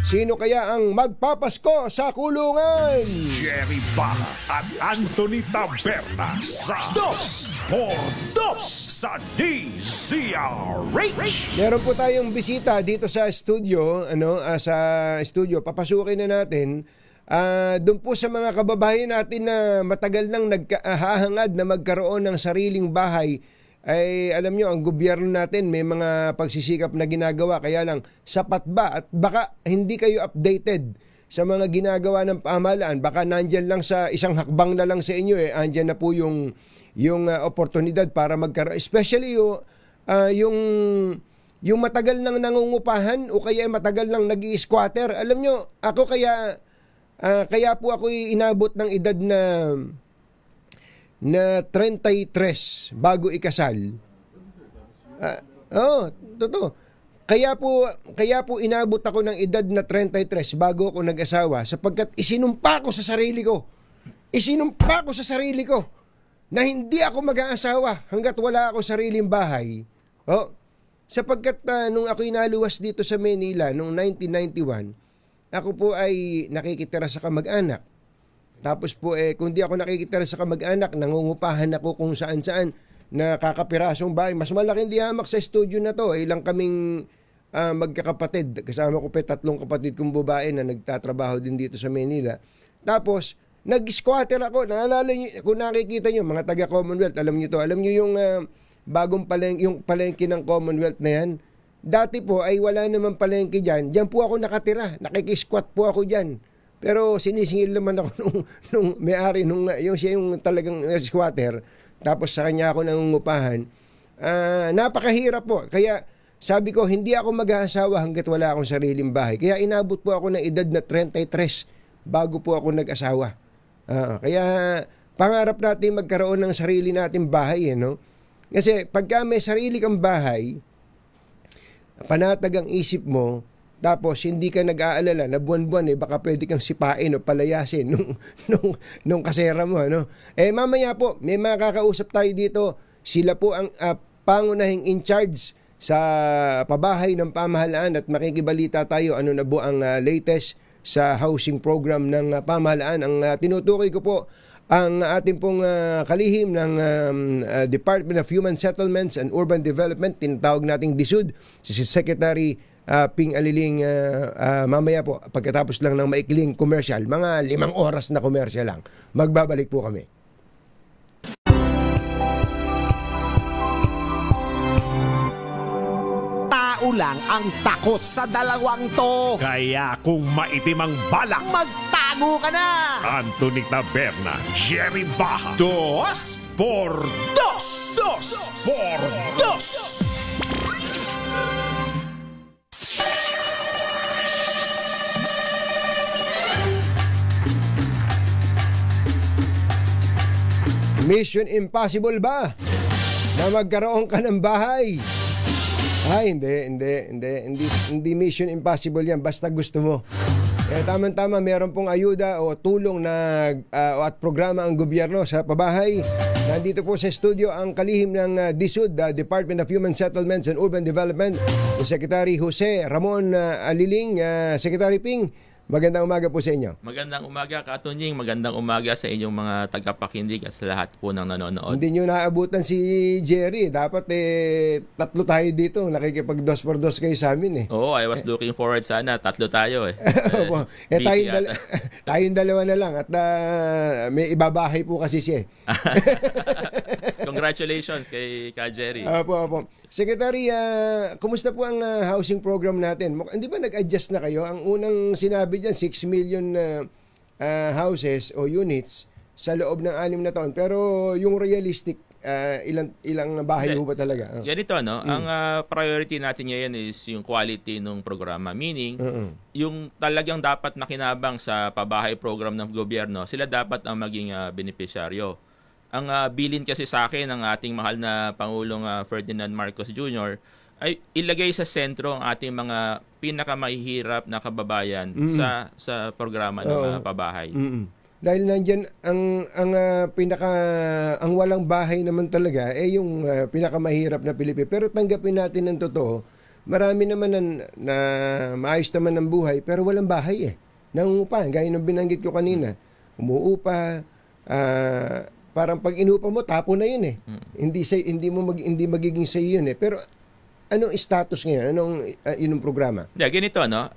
Sino kaya ang magpapasko sa kulungan? Jerry Baha at Anthony Taberna sa 2x2 sa DZRH. Meron po tayong bisita dito sa studio, papasukin na natin. Doon po sa mga kababayan natin na matagal nang naghahangad na magkaroon ng sariling bahay, ay alam nyo, ang gobyerno natin may mga pagsisikap na ginagawa, kaya lang sapat ba? At baka hindi kayo updated sa mga ginagawa ng pamahalaan, baka nandyan lang sa isang hakbang na lang sa inyo, andyan na po yung oportunidad para magkaroon, especially yung matagal nang nangungupahan o kaya matagal nang nag-i-squatter. Alam nyo, ako kaya po ako inabot ng edad na 33 bago ikasal. Totoo. Kaya po inabot ako ng edad na 33 bago ako nag-asawa, sapagkat isinumpa ko sa sarili ko na hindi ako mag-aasawa hanggat wala ako sariling bahay. Sapagkat nung ako inaluwas dito sa Manila noong 1991, ako po ay nakikitira sa kamag-anak. Tapos po kung di ako nakikitira sa kamag-anak, nangungupahan ako kung saan-saan na kakapirasong bahay. Mas malaking lihamak sa studio na to. Ilang kaming magkakapatid. Kasama ko 3 kapatid kong babae na nagtatrabaho din dito sa Manila. Tapos, nag-squatter ako. Naalala niyo, kung nakikita niyo, mga taga-Commonwealth, alam niyo to. Alam niyo yung bagong palengke ng Commonwealth na yan. Dati po ay wala naman palengke dyan. Diyan po ako nakatira. Nakikisquat po ako dyan. Pero sinisingil naman ako nung may-ari, yung siya yung talagang squatter. Tapos sa kanya ako nangungupahan. Napakahirap po. Kaya sabi ko, hindi ako mag-aasawa hanggat wala akong sariling bahay. Kaya inabot po ako ng edad na 33 bago po ako nag-asawa. Kaya pangarap natin magkaroon ng sarili nating bahay. No? Kasi pagka may sarili kang bahay, panatag ang isip mo, tapos hindi ka nag-aalala na buwan-buwan baka pwede kang sipain o palayasin nung kasera mo. Mamaya po, may makakausap tayo dito. Sila po ang pangunahing in charge sa pabahay ng pamahalaan at makikibalita tayo ano na po ang latest sa housing program ng pamahalaan. Ang tinutukoy ko po ang ating pong kalihim ng Department of Human Settlements and Urban Development, tinatawag nating DSUD, si Secretary Ping Aliling, mamaya po pagkatapos lang ng maikling commercial, mga 5 oras na commercial lang, magbabalik po kami. Tao lang ang takot sa dalawang to. Kaya kung maitim ang balak, magtago ka na. Anthony Taberna, Jerry Baha, 2x2. 2x2. Mission impossible ba na magkaroon ka ng bahay? Ay, hindi mission impossible yan, basta gusto mo. Tama-tama, meron pong ayuda o tulong na at programa ang gobyerno sa pabahay. Nandito po sa studio ang kalihim ng DSUD, Department of Human Settlements and Urban Development, si Secretary Jose Ramon Aliling. Secretary Ping, magandang umaga po sa inyo. Magandang umaga, Katunying. Magandang umaga sa inyong mga tagapakinig at sa lahat po ng nanonood. Hindi nyo naabutan si Jerry. Dapat tatlo tayo dito. Nakikipag-dos for dos kayo sa amin eh. Oo, I was looking forward sana. Tatlo tayo eh. Tayong dalawa na lang. At may ibabahay po kasi siya eh. Congratulations kay Ka Jerry. Opo. Secretary, kumusta po ang housing program natin? Hindi ba nag-adjust na kayo? Ang unang sinabi dyan, 6 million houses o units sa loob ng 6 na taon. Pero yung realistic, ilang bahay mo ba talaga? Ganito, no? Ang priority natin ngayon is yung quality ng programa. Meaning, yung talagang dapat nakinabang sa pabahay program ng gobyerno, sila dapat ang maging beneficiaryo. Ang bilin kasi sa akin ng ating mahal na Pangulong Ferdinand Marcos Jr. ay ilagay sa sentro ang ating mga pinakamahihirap na kababayan sa programa ng pabahay. Dahil nandiyan ang walang bahay naman talaga yung pinakamahirap na Pilipino. Pero tanggapin natin ng totoo, marami naman na maayos naman ng buhay pero walang bahay eh. Nangungupa, gaya ng binanggit ko kanina. Umuupa, parang pag inupa mo, tapo na yun eh. Hindi magiging sa'yo yun eh. Pero anong status ngayon? Anong programa? Ganito, no?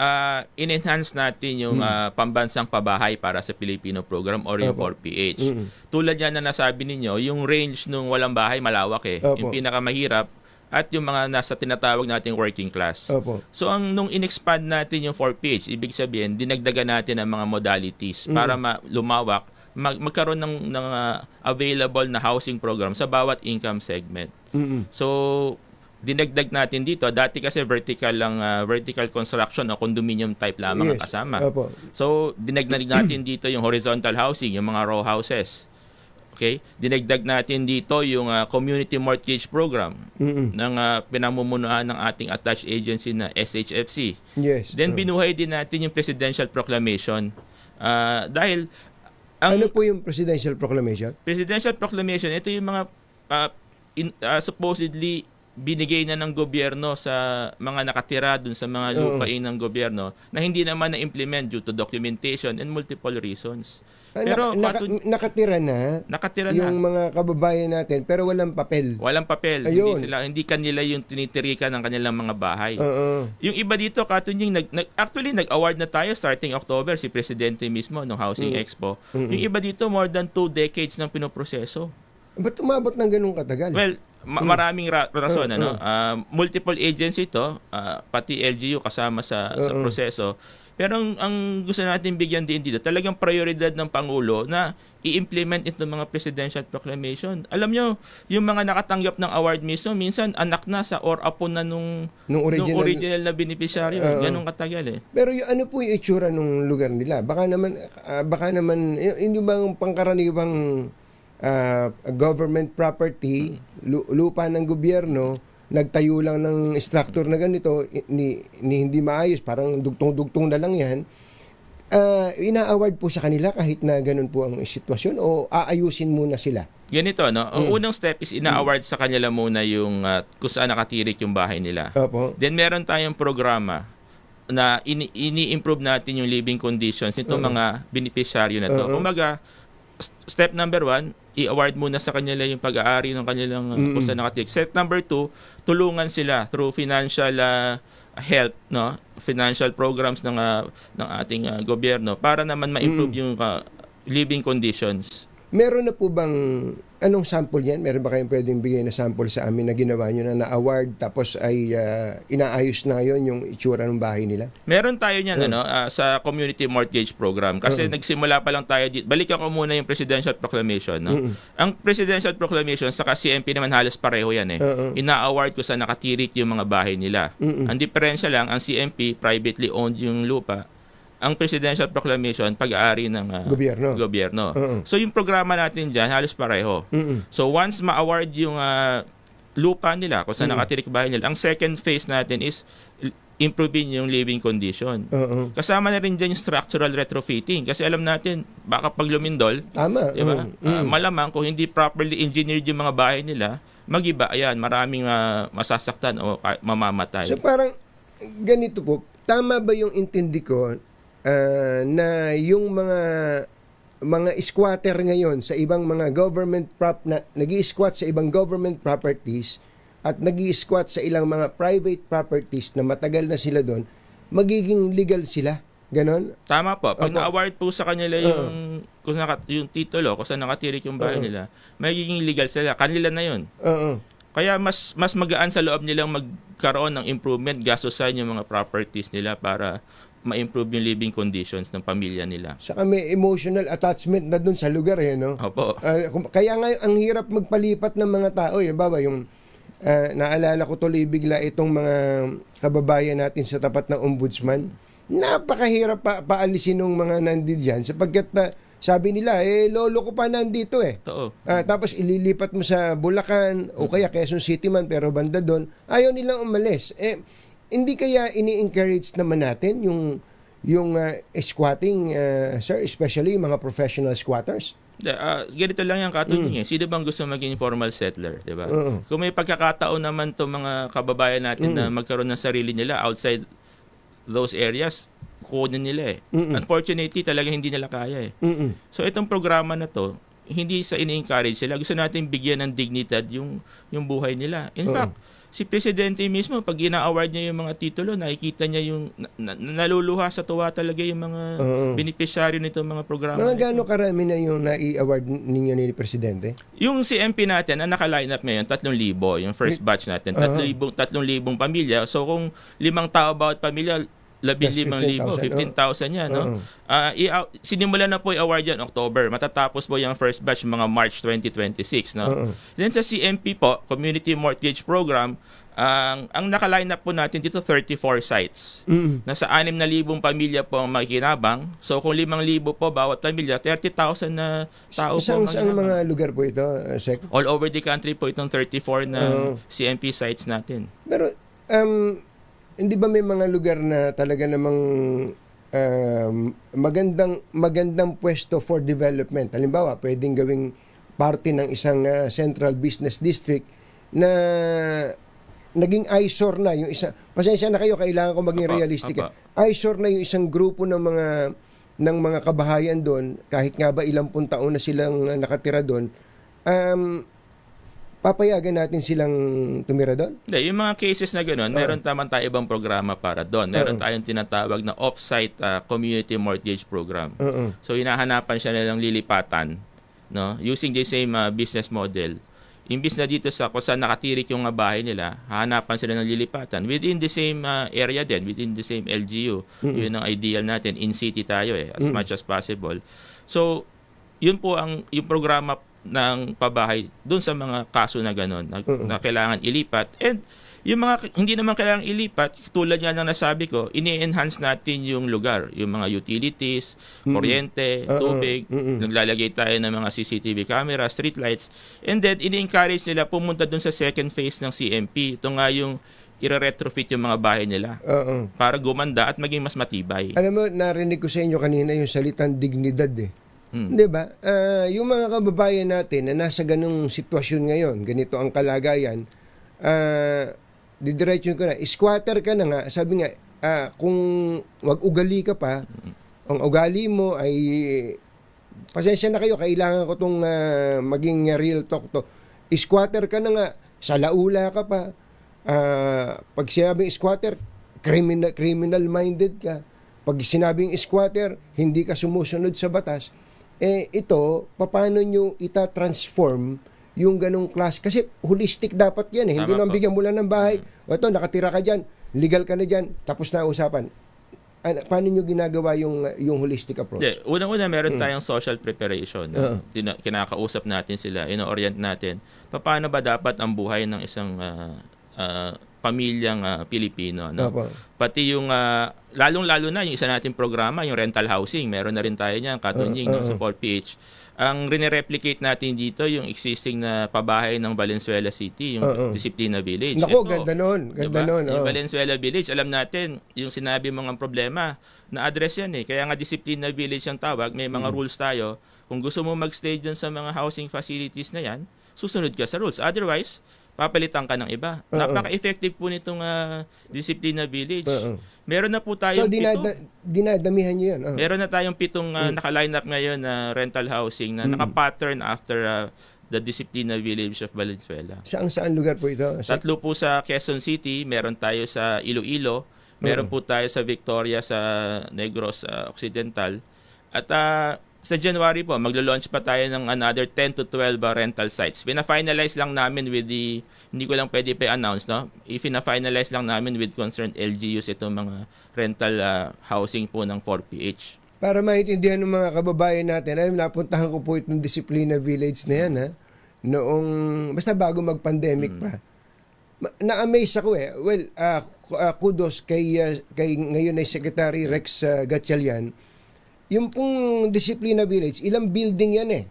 In-enhance natin yung pambansang pabahay para sa Filipino program or yung 4PH. Tulad yan na nasabi ninyo, yung range nung walang bahay malawak eh. Yung pinakamahirap at yung mga nasa tinatawag nating working class. So nung in-expand natin yung 4PH, ibig sabihin, dinagdagan natin ang mga modalities para lumawak, magkaroon ng available na housing program sa bawat income segment. So, dinagdag natin dito. Dati kasi vertical construction o condominium type lamang ang kasama. So, dinagdag natin dito yung horizontal housing, yung mga row houses. Okay? Dinagdag natin dito yung community mortgage program ng pinamumunuan ng ating attached agency na SHFC. Then, binuhay din natin yung presidential proclamation. Dahil ano po yung Presidential Proclamation? Presidential Proclamation, ito yung mga supposedly binigay na ng gobyerno sa mga nakatira dun sa mga lupain ng gobyerno na hindi naman na-implement due to documentation and multiple reasons. Pero nakatira na yung mga kababayan natin pero walang papel. Walang papel. Hindi kanila yung tinitirikan ng kanilang mga bahay. Yung iba dito, Katunying, actually nag-award na tayo starting October si Presidente mismo ng Housing Expo. Yung iba dito more than 2 decades nang pinoproseso. Ba't umabot ng ganun katagal? Well, maraming rason. Multiple agency to, pati LGU kasama sa proseso. Pero ang gusto natin bigyan din dito, talagang prioridad ng Pangulo na i-implement itong mga presidential proclamation. Alam nyo, yung mga nakatanggap ng award mismo, minsan anak na sa or apo na nung original na beneficiaryo. Ganun katagal eh. Pero ano po yung itsura ng lugar nila? Baka naman yung bang pangkaraniwang government property, lupa ng gobyerno, nagtayo lang ng structure na ganito, hindi maayos, parang dugtong-dugtong na lang yan, ina-award po sa kanila kahit na ganun po ang sitwasyon o aayusin muna sila? Ganito, no? Ang unang step is ina-award sa kanila muna yung kung saan nakatirik yung bahay nila. Then meron tayong programa na ini-improve natin yung living conditions nitong mga beneficiaryo na to. Kumaga, step number 1, i-award muna sa kanila yung pag-aari ng kanilang kung saan nakatirik. Step number 2, tulungan sila through financial help, no? Financial programs ng ating gobyerno para naman ma-improve yung living conditions. Meron na po bang, anong sample yan? Meron ba kayong pwedeng bigay na sample sa amin na ginawa nyo na na-award tapos ay inaayos na ngayon yung itsura ng bahay nila? Meron tayo niyan sa community mortgage program kasi nagsimula pa lang tayo dito. Balikan ko muna yung Presidential Proclamation. No? Ang Presidential Proclamation sa CMP naman halos pareho yan eh. Ina-award ko sa nakatirik yung mga bahay nila. Ang diferensya lang, ang CMP privately owned yung lupa. ang presidential proclamation pag-aari ng gobyerno. So yung programa natin diyan halos pareho. So once ma-award yung lupa nila kung saan nakatirik bahay nila, ang second phase natin is improving yung living condition. Kasama na rin dyan yung structural retrofitting kasi alam natin baka pag lumindol, diba? Malamang kung hindi properly engineered yung mga bahay nila, magiba, ayan, maraming masasaktan o mamamatay. So parang ganito po, tama ba yung intindi ko na yung mga squatter ngayon sa ibang mga government nag-i-squat sa ibang government properties at nag-i-squat sa ilang mga private properties na matagal na sila doon, magiging legal sila? Ganon? Tama po. Pag na-award po sa kanila yung titulo, kung saan nakatirik yung bahay nila, magiging legal sila. Kanila na yun. Kaya mas magaan sa loob nilang magkaroon ng improvement, gastusan yung mga properties nila para ma-improve yung living conditions ng pamilya nila. Saka may emotional attachment na dun sa lugar no? Opo. Kaya nga ang hirap magpalipat ng mga tao. Yung naalala ko tuloy bigla itong mga kababayan natin sa tapat ng ombudsman. Napakahirap paalisin ng mga nandito dyan sapagkat sabi nila, lolo ko pa nandito tapos ililipat mo sa Bulacan o kaya Quezon City man pero banda doon, ayaw nilang umalis. Hindi kaya ini-encourage naman natin yung squatting, sir, especially mga professional squatters? Ganito lang yung katunying Sino bang gusto maging informal settler, di ba? Kung may pagkakataon naman to mga kababayan natin na magkaroon ng sarili nila outside those areas, kunin nila Unfortunately, talaga hindi nila kaya So itong programa na to, hindi sa ini-encourage sila. Gusto natin bigyan ng dignidad yung buhay nila. In fact, si Presidente mismo, pag ina-award niya yung mga titulo, nakikita niya yung naluluha sa tuwa talaga yung mga beneficiary nito mga programa. Mga gaano karami na yung nai-award ninyo ni Presidente? Yung CMP natin, ang naka-line up ngayon, 3,000. Yung first batch natin, 3,000 pamilya. So kung 5 tao bawat pamilya, 15,000, 15,000 yan. Sinimulan na po yung award yan, October. Matatapos po yung first batch mga March 2026. Then sa CMP po, Community Mortgage Program, ang naka-line up po natin dito 34 sites. Nasa 6,000 pamilya po ang makikinabang. So kung 5,000 po bawat pamilya, 30,000 na tao po Saan mga lugar po ito, Sec? All over the country po itong 34 na CMP sites natin. Pero hindi ba may mga lugar na talaga namang magandang pwesto for development? Halimbawa, pwedeng gawing parte ng isang central business district na naging eyesore na yung isa. Pasensya na kayo, kailangan ko maging realistic. Eyesore na yung isang grupo ng mga kabahayan doon, kahit nga ba ilang taon na silang nakatira doon. Papayagan natin silang tumira doon? Hindi, yung mga cases na gano'n, meron naman tayo ibang programa para doon. Meron tayong tinatawag na off-site community mortgage program. So, hinahanapan siya nilang lilipatan, no? Using the same business model. Imbis na dito sa kung saan nakatirik yung bahay nila, hahanapan sila ng lilipatan within the same area din, within the same LGU. Yun ang ideal natin. In-city tayo as much as possible. So, yun po yung programa ng pabahay doon sa mga kaso na gano'n na kailangan ilipat. And yung mga hindi naman kailangan ilipat, tulad nga ng nasabi ko, ini-enhance natin yung lugar, yung mga utilities, kuryente, tubig, naglalagay tayo ng mga CCTV camera, street lights, and then ini-encourage nila pumunta doon sa second phase ng CMP. Ito nga yung i-retrofit yung mga bahay nila para gumanda at maging mas matibay. Alam mo, narinig ko sa inyo kanina yung salitang dignidad Di ba? Yung mga kababayan natin na nasa ganung sitwasyon ngayon, ganito ang kalagayan, didiretso ko na, squatter ka na nga, sabi nga, kung wag-ugali ka pa, ang ugali mo ay, pasensya na kayo, kailangan ko itong maging real talk to. Squatter ka na nga, sa laula ka pa, pag sinabing squatter, criminal-minded ka. Pag sinabing squatter, hindi ka sumusunod sa batas. Ito, paano nyo ita-transform yung ganong klase? Kasi holistic dapat yan Hindi lang bigyan mo lang ng bahay. O ito, nakatira ka dyan, legal ka na dyan, tapos na usapan. Paano nyo ginagawa yung holistic approach? Unang-una, meron tayong social preparation. Kinakausap natin sila, ino-orient natin. Paano ba dapat ang buhay ng isang pamilyang Pilipino. No? Opo. Pati yung, lalong-lalo na yung isa nating programa, yung rental housing. Meron na rin tayo niyan, katunying no, sa 4PH. Ang rinireplicate natin dito, yung existing na pabahay ng Valenzuela City, yung Disiplina Village. Naku, ganda nun. Ganda diba? nun. Yung Valenzuela Village, alam natin, yung sinabi mga problema, na-address yan eh. Kaya nga Disiplina Village ang tawag, may mga rules tayo. Kung gusto mo mag-stay dyan sa mga housing facilities na yan, susunod ka sa rules. Otherwise, papalitan ka ng iba. Napaka-effective po nitong Disiplina Village. Meron na po tayong dinadamihan nyo yan. Meron na tayong 7 naka-line up ngayon na rental housing na naka-pattern after the Disiplina Village of Valenzuela. Saan lugar po ito? 3 po sa Quezon City, meron tayo sa Iloilo, meron po tayo sa Victoria sa Negros Occidental. At sa January po, maglo-launch pa tayo ng another 10 to 12 rental sites. Pina-finalize lang namin with the, hindi ko lang pwede pa-announce, no? Pina-finalize lang namin with concerned LGUs itong mga rental housing po ng 4PH. Para maintindihan ng mga kababayan natin, napuntahan ko po itong Disiplina Village na yan, ha? Noong, basta bago mag-pandemic pa. Na-amaze ako eh. Well, kudos kay ngayon ay Secretary Rex Gatchalian. Yung pong Disiplina Village, ilang building yan eh.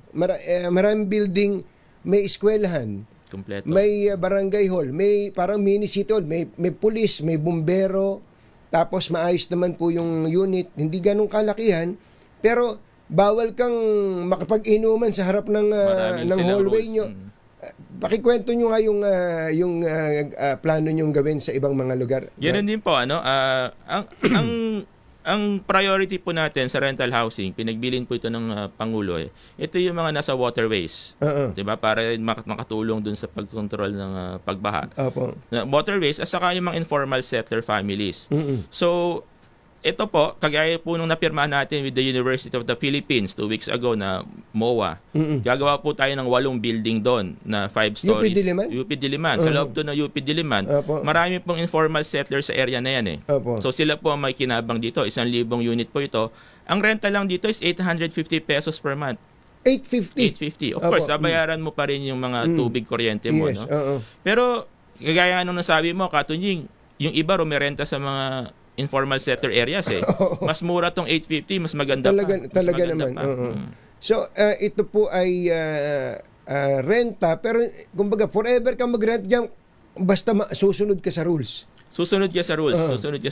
Maraming building, may eskwelahan, kompleto. May barangay hall, may parang mini city hall, may pulis, may bumbero, tapos maayos naman po yung unit, hindi ganun kalakihan, pero bawal kang makapag-inuman sa harap ng hallway nyo. Pakikwento nyo nga yung plano nyong gawin sa ibang mga lugar. Yan din po, ano, ang priority po natin sa rental housing, pinagbilin po ito ng Pangulo eh. Ito yung mga nasa waterways. 'Di ba? Para makatulong dun sa pagkontrol ng pagbaha. Waterways at saka yung mga informal settler families. So ito po, kagaya po nung napirmahan natin with the University of the Philippines 2 weeks ago na MOA. Gagawa po tayo ng 8 building doon na 5 stories. UP Diliman. Sa loob doon ng UP Diliman, marami pong informal settlers sa area na yan eh. So sila po ang may kinabang dito. 1,000 unit po ito. Ang renta lang dito is 850 pesos per month. 850. Of course, babayaran mo pa rin yung mga tubig, kuryente mo. Yes. No? Pero, kagaya nung nasabi mo, Katunying, yung iba rumerenta sa mga informal settler areas eh. Mas mura tong 850, mas maganda talaga naman. So, ito po ay renta, pero kumbaga forever kang mag-rent diyan basta susunod ka sa rules. Susunod ka sa rules.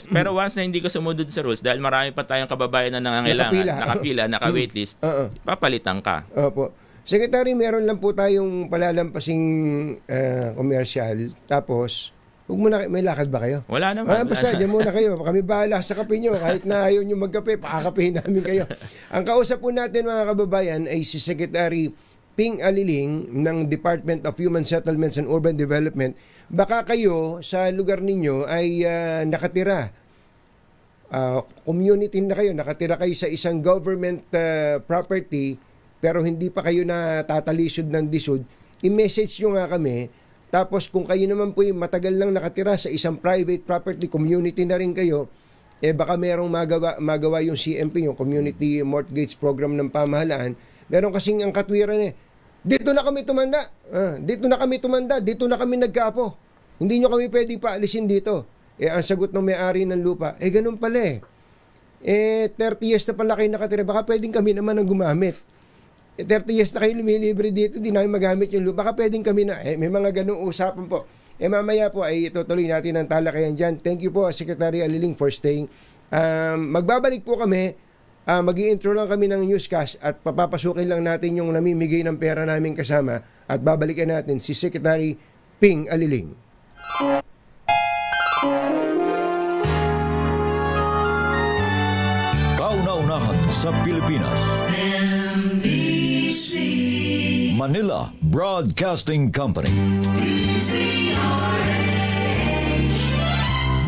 Pero once na hindi ka sumunod sa rules, dahil marami pa tayong kababayan na nangangailangan, nakapila, naka-waitlist, papalitan ka. Opo. Secretary, meron lang po tayong palalampasing commercial, tapos may lakad ba kayo? Wala naman. Basta, dyan muna kayo. Kami bahala sa kape nyo. Kahit na ayaw nyo magkape, pakakapehin namin kayo. Ang kausap po natin, mga kababayan, ay si Secretary Ping Aliling ng Department of Human Settlements and Urban Development. Baka kayo, sa lugar ninyo, ay nakatira. Community na kayo. Nakatira kayo sa isang government property, pero hindi pa kayo natatalisod ng disod. I-message nyo nga kami. Tapos kung kayo naman po yung matagal lang nakatira sa isang private property, community na rin kayo, baka merong magawa yung CMP, yung Community Mortgage Program ng pamahalaan. Meron kasing ang katwiran dito na kami tumanda, dito na kami nagkaapo. Hindi nyo kami pwedeng paalisin dito. Ang sagot ng may-ari ng lupa, ganun pala 30 years na pala kayo nakatira, baka pwedeng kami naman ang gumamit. 30 years na kayo lumilibre dito, di namin magamit yung lupa. Baka pwedeng kami na, may mga ganung usapan po. Mamaya po ay itutuloy natin ang talakayan dyan. Thank you po, Secretary Aliling, for staying. Magbabalik po kami. Mag-i-intro lang kami ng newscast at papapasukin lang natin yung namimigay ng pera namin kasama at babalikan natin si Secretary Ping Aliling. Kauna-unahan sa Pilipinas. Manila Broadcasting Company.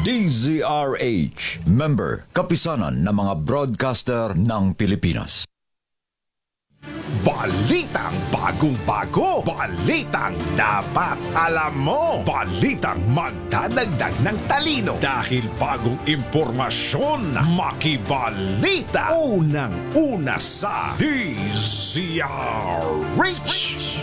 DZRH. Member, kapisanan ng mga broadcaster ng Pilipinas. Balitang bagong-bago. Balitang dapat alam mo. Balitang magdadagdag ng talino. Dahil bagong impormasyon. Makibalita. Unang-una sa DZRH.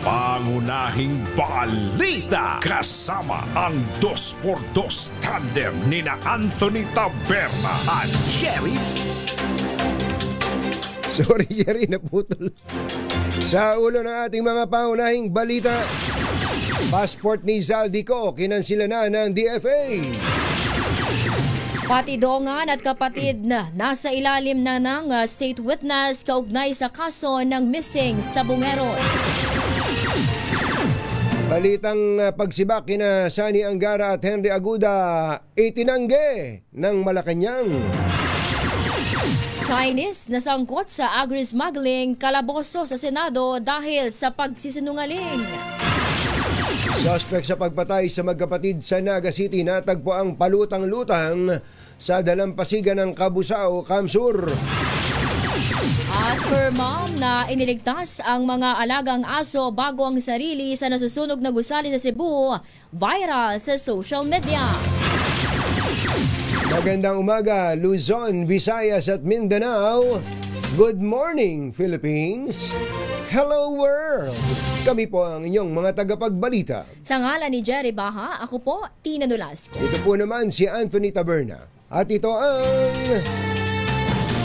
Pangunahing balita. Kasama ang 2x2 tandem nina Anthony Taberna at Jerry. Sorry, Jerry, naputol. Sa ulo ng ating mga pangunahing balita, passport ni Zaldico, kinansila na ng DFA. Patidongan at kapatid na nasa ilalim na ng state witness kaugnay sa kaso ng missing sa Bungeros. Balitang pagsibak kina Sani Angara at Henry Aguda, itinangge ng Malacanang. Chinese nasangkot sa agri-smuggling kalaboso sa Senado dahil sa pagsisinungaling. Suspect sa pagpatay sa magkapatid sa Naga City, natagpo ang palutang-lutang sa dalampasigan ng Kabusao, Kamsur. At firmam na iniligtas ang mga alagang aso bago ang sarili sa nasusunog na gusali sa Cebu, viral sa social media. Magandang umaga, Luzon, Visayas at Mindanao. Good morning, Philippines. Hello, world. Kami po ang inyong mga tagapagbalita. Sa ngalan ni Jerry Baha, ako po, Tina Nolasco. Ito po naman si Anthony Taberna. At ito ang...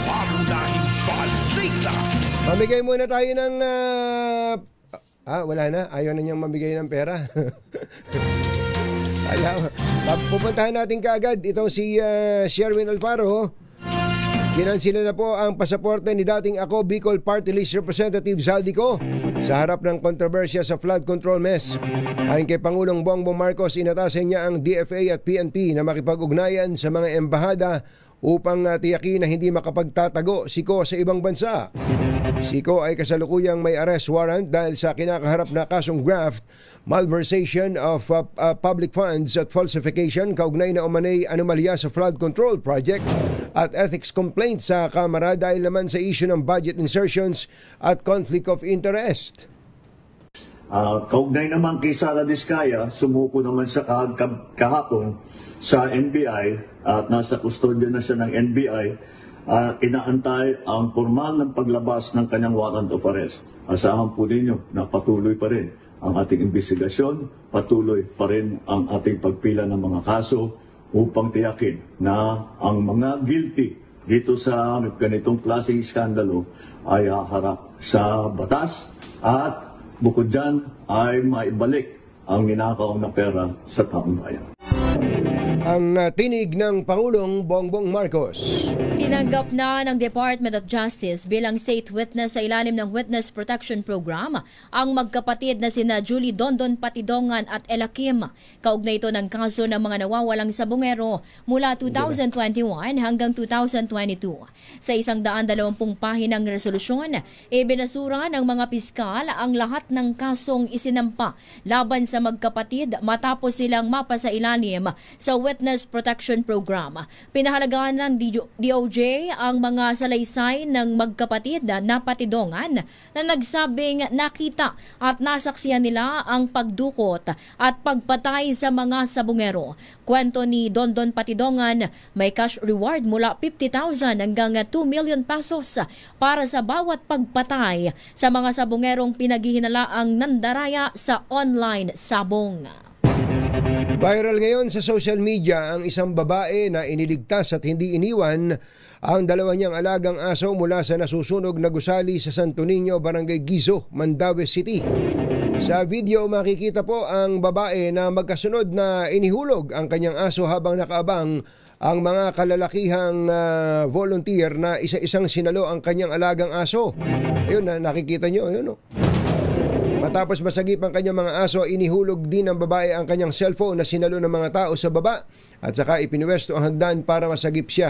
Pangunahing balita. Mamigay muna tayo ng... wala na. Ayaw na niyang mamigay ng pera. Pupuntahan natin kaagad itong si Sherwin Alfaro. Kinansila na po ang pasaporte ni dating Ako Bicol Party List Representative Zaldico sa harap ng kontrobersya sa flood control mess. Ayon kay Pangulong Bongbong Marcos, inatasan niya ang DFA at PNP na makipag-ugnayan sa mga embahada upang tiyakin na hindi makapagtatago si Ko sa ibang bansa. Si Ko ay kasalukuyang may arrest warrant dahil sa kinakaharap na kasong graft, malversation of public funds at falsification kaugnay na umanay anomalya sa flood control project at ethics complaint sa Kamara dahil naman sa issue ng budget insertions at conflict of interest. Kaugnay naman kay Sara Diskaya, sumuko naman siya kahapon sa NBI at nasa kustodyo na siya ng NBI. Inaantay ang formal ng paglabas ng kanyang warrant of arrest. Asahan po ninyo na patuloy pa rin ang ating investigasyon, patuloy pa rin ang ating pagpila ng mga kaso upang tiyakin na ang mga guilty dito sa ganitong klaseng iskandalo ay haharap sa batas at bukod dyan ay maibalik ang ninakaw na pera sa taong bayan. Ang tinig ng Pangulong Bongbong Marcos. Tinanggap na ng Department of Justice bilang state witness sa ilalim ng Witness Protection Program ang magkapatid na sina Julie Dondon Patidongan at Ella Kim. Kaugnay ito ng kaso ng mga nawawalang sabongero mula 2021 hanggang 2022. Sa 120 pahinang resolusyon, ibinasura ng mga piskal ang lahat ng kasong isinampa laban sa magkapatid matapos silang mapasailalim sa Witness Protection Program. Pinahalagaan ng DOJ ang mga salaysay ng magkapatid na Patidongan na nagsabing nakita at nasaksiyan nila ang pagdukot at pagpatay sa mga sabongero. Kwento ni Dondon Patidongan, may cash reward mula 50,000 hanggang 2 million pesos para sa bawat pagpatay sa mga sabongerong pinaghihinalaang nandaraya sa online sabong. Viral ngayon sa social media ang isang babae na iniligtas at hindi iniwan ang dalawa niyang alagang aso mula sa nasusunog na gusali sa Santo Niño, Barangay Gizo, Mandaue City. Sa video makikita po ang babae na magkasunod na inihulog ang kanyang aso habang nakaabang ang mga kalalakihang volunteer na isa-isang sinalo ang kanyang alagang aso. Ayun, nakikita nyo, ayun o. Matapos masagip ang kanyang mga aso, inihulog din ng babae ang kanyang cellphone na sinalo ng mga tao sa baba at saka ipinuwesto ang hagdan para masagip siya.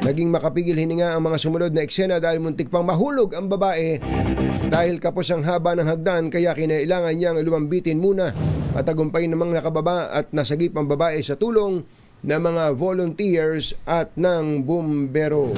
Naging makapigil hininga ang mga sumunod na eksena dahil muntik pang mahulog ang babae dahil kapos ang haba ng hagdan kaya kinailangan niyang lumambitin muna. Matagumpay namang nakababa at nasagip ang babae sa tulong ng mga volunteers at ng bumbero.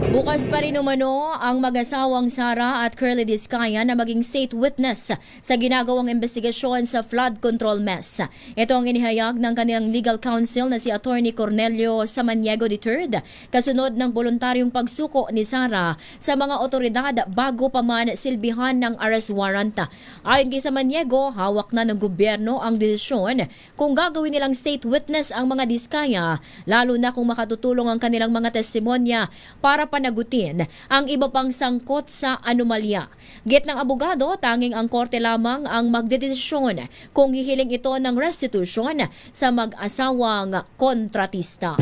Bukas pa rin umano ang mag-asawang Sara at Curly Discaya na maging state witness sa ginagawang investigasyon sa flood control mess. Ito ang inihayag ng kanilang legal counsel na si Attorney Cornelio Samaniego III kasunod ng voluntaryong pagsuko ni Sara sa mga otoridad bago pa man silbihan ng arrest warrant. Ayon kay Samaniego, hawak na ng gobyerno ang desisyon kung gagawin nilang state witness ang mga Discaya, lalo na kung makatutulong ang kanilang mga testimonya para panagutin ang iba pang sangkot sa anomalya. Git ng abogado, tanging ang korte lamang ang magdedesisyon kung hihiling ito ng restitution sa mag-asawang kontratista.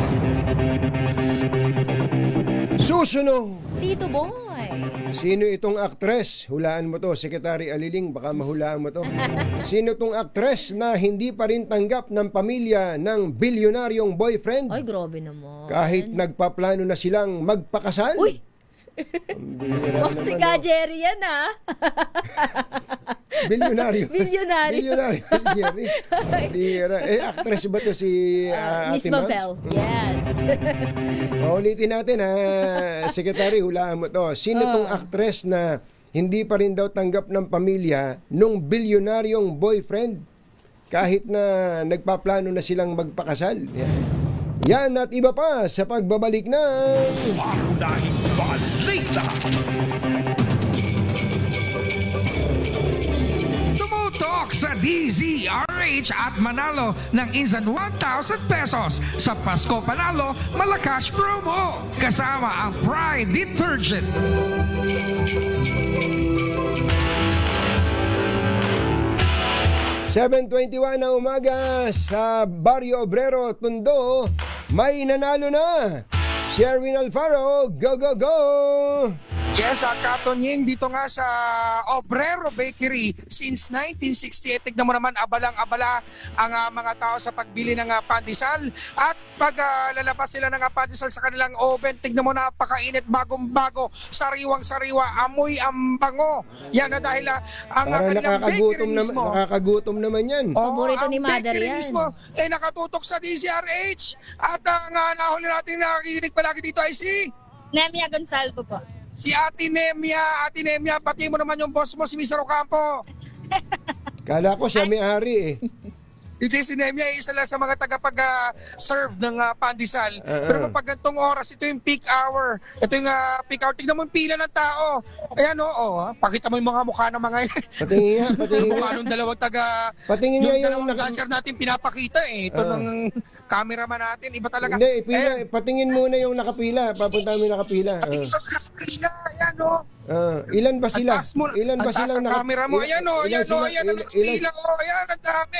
Susunod! Tito Boy! Sino itong aktres? Hulaan mo to, Secretary Aliling, baka mahulaan mo to. Sino itong aktres na hindi pa rin tanggap ng pamilya ng bilyonaryong boyfriend? Ay, grabe naman. Kahit nagpaplano na silang magpakasal? Uy! Baka si Ka Jerry yan, ha? Bilyonaryo. Bilyonaryo. Si Jerry. Actress ba to si Miss Mabel? Yes. Ulitin natin, Secretary, hulaan mo to. Sino tong actress na hindi pa rin daw tanggap ng pamilya nung bilyonaryong boyfriend kahit na nagpaplano na silang magpakasal? Yan at iba pa sa pagbabalik ng Pangunahing Balita. Tumutok sa DZRH at manalo ng instant 1,000 pesos sa Pasko Panalo Malacash Promo kasama ang Pride Detergent. ...7:21 na umaga sa Barrio Obrero, Tondo, may nanalo na! Sherwin Alfaro, go, go, go! Yes, Katonying, dito nga sa Obrero Bakery since 1968. Tignan mo naman, abalang-abala ang mga tao sa pagbili ng pandesal. At pag lalabas sila ng pandesal sa kanilang oven, tignan mo, napakainit, bagong-bago, sariwang-sariwa, amoy ang bango. Yan na dahil ang kanilang bakery mismo. Nakakagutom naman yan. Paborito ni Mother yan. Mismo, nakatutok sa DZRH. At ang nahuli natin nakikinig palagi dito ay si Nemia Gonzalvo po. Si Ate Nemia, pati mo naman yung boss mo, si Mr. Ocampo. Kala ko siya may-ari Ito si Nemia, isa lang sa mga tagapag-serve ng pandesal. Pero pag gantong oras, ito yung peak hour. Ito yung peak hour. Tignan mo yung pila ng tao. Ayan pakita mo yung mga mukha ng mga yan. Patingin nga. Mukha nung dalawang patingin nga yung dancer natin pinapakita Ito ng cameraman natin. Iba talaga. Hindi, patingin muna yung nakapila. Papunta mo yung nakapila. Patingin yung nakapila. Ayan ilan ba sila? Ilan ba sila ng camera mo? Ayan ayan ang nakapila. Ayan, ang dami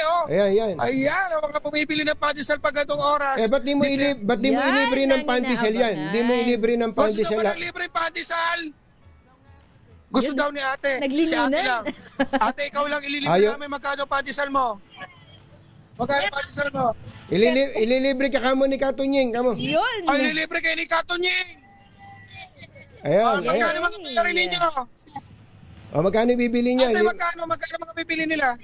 Ayan, ang mga pumipili ng pandesal pag itong oras. Ba't di mo ilibre ng pandesal yan? Di mo ilibre ng pandesal. Gusto naman ng libre pandesal? Gusto daw ni ate. Naglilinan. Si ate lang. Ate, ikaw lang ililibre namin magkano pandesal mo. Magkano pandesal mo? Ililibre ka kamo ni Katonying. Yun. Ay, ililibre kayo ni Katonying. Ayan. Magkano mga pagkari ninyo? Magkano bibili niya? Ate, magkano mga bibili nila?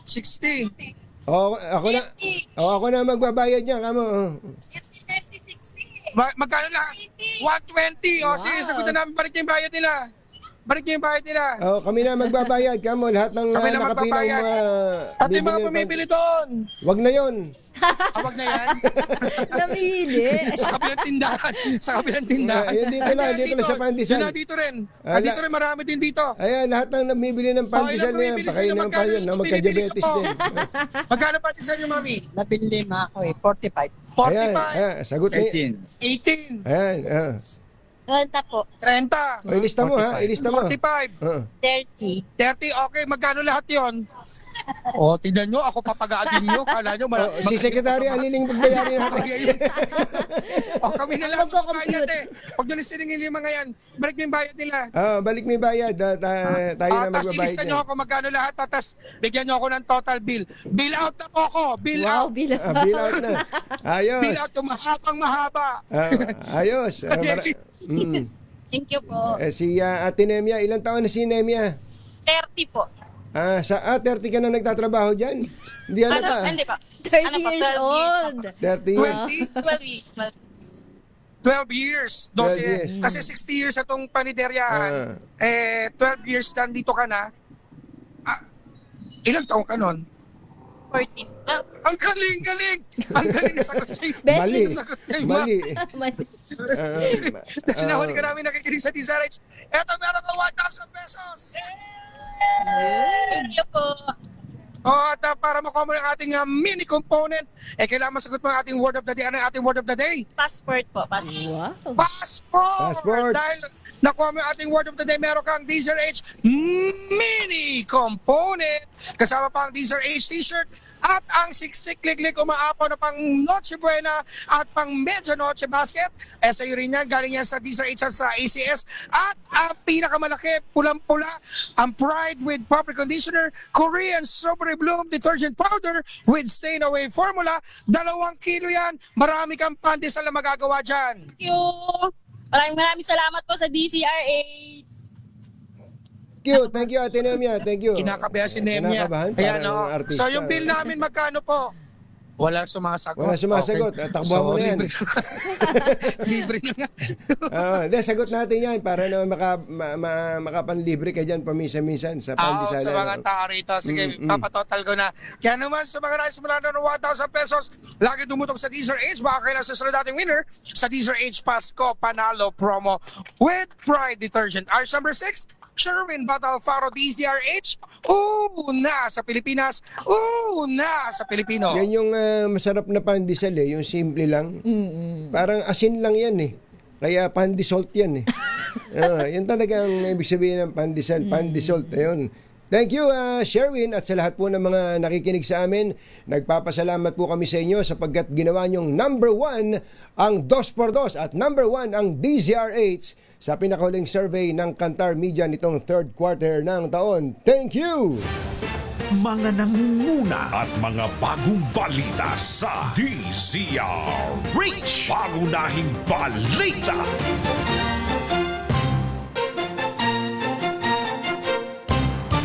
60. Ako na magbabayad niya, kamo. Magkano lang? 120. Wow. Sige, sagutan namin, balik niyo yung bayad nila. Kami na magbabayad, kamo. Lahat ng nakapilang mga... At yung mga pumipili doon. Wag na yon. Wag na yan? Namili. Sa kabilang tindahan. Dito lang sa pandesal. Dito rin. Dito rin, marami din dito. Ayan, lahat ng namibili ng pandesal niya. Pakain ng pandesal na magka-diabetes din. Magkano pandesal yung mami? Nabili mo ako 45. 45. Ayan, sagot niya. 18. Ayan, 30 po. 30. Ilista mo 45. 30. 30, okay. Magkano lahat yon? Tignan nyo, ako papagaan nyo. Kala nyo, si Secretary Aliling pagbayarin natin. Kami na lang. Pag nyo siningin yung mga yan, balik mo yung bayad nila. Balik mo yung bayad. Tayo na magbabayad. Tapos ilista nyo ako magkano lahat. Tapos bigyan nyo ako ng total bill. Bill out na po ako. Bill out. Bill out na. Ayos. Bill out yung mahaba. Ayos. Thank you po. Si Ate Nemia, ilang taon na si Nemia? 30 po. 30 ka na nagtatrabaho dyan? Hindi halata. Hindi pa. 30 years old. 30 years. 12 years. 12 years. 12 years. Kasi 60 years atong panideryahan. 12 years nandito ka na. Ilang taong ka nun? 14 lang. Ang galing! Ang galing na sagot niya. Mali. Mali. Dahil nahuli ka namin nakikinig sa DZRH. Eto, meron ka 1,000 pesos. Thank you po. At para makuha mo yung ating mini component, kailangan masagot mo ang ating word of the day. Ano yung ating word of the day? Passport po. Passport. Wow. Passport! Dahil nakuha mo yung ating word of the day, meron kang DZRH mini component. Kasama pa ang DZRH t-shirt at ang siksik-liklik umaapaw na pang Noche Buena at pang Medyo Noche basket. Sa'yo rin yan, galing yan sa DZRH at sa ACS. At ang pinakamalaki, pulang-pula, ang Pride with Proper Conditioner, Korean Strawberry Bloom Detergent Powder with Stain Away Formula. 2 kilo yan. Marami kang pandesal na magagawa dyan. Thank you. Maraming salamat po sa DZRH. Thank you, Ate Nemia. Thank you. Kinakabahan si Nemia. Kinakabahan, Ayan, parang artista. So yung bill namin magkano po? Walang sumasagot. Wala sumasagot. Okay. Takbuhan mo na yan. Libre na nga. Sagot natin yan para na makapanlibre ka dyan paminsan-minsan sa pandisalan. Sa mga tao rito. Sige, papatotal ko na. Kaya naman sa mga nais mula na ng 1,000 pesos, lagi dumutok sa DZRH. Baka kayo na susunod nating winner sa DZRH Pasko Panalo Promo with Pride Detergent. Ours number 6, Sherwin Batal Faro DZRH. Una sa Pilipinas. Una sa Pilipino. Yan yung masarap na pandesal yung simple lang. Parang asin lang yan Kaya pandesalt yan yan talaga ang ibig sabihin ng pandesal. Pandesalt, ayun. Thank you, Sherwin, at sa lahat po ng mga nakikinig sa amin. Nagpapasalamat po kami sa inyo sapagkat ginawa nyong number 1 ang 2x2 at number 1 ang DZRH sa pinakahuling survey ng Kantar Media nitong third quarter ng taon. Thank you! Mga nangunguna at mga bagong balita sa DZRH. Pangunahing balita.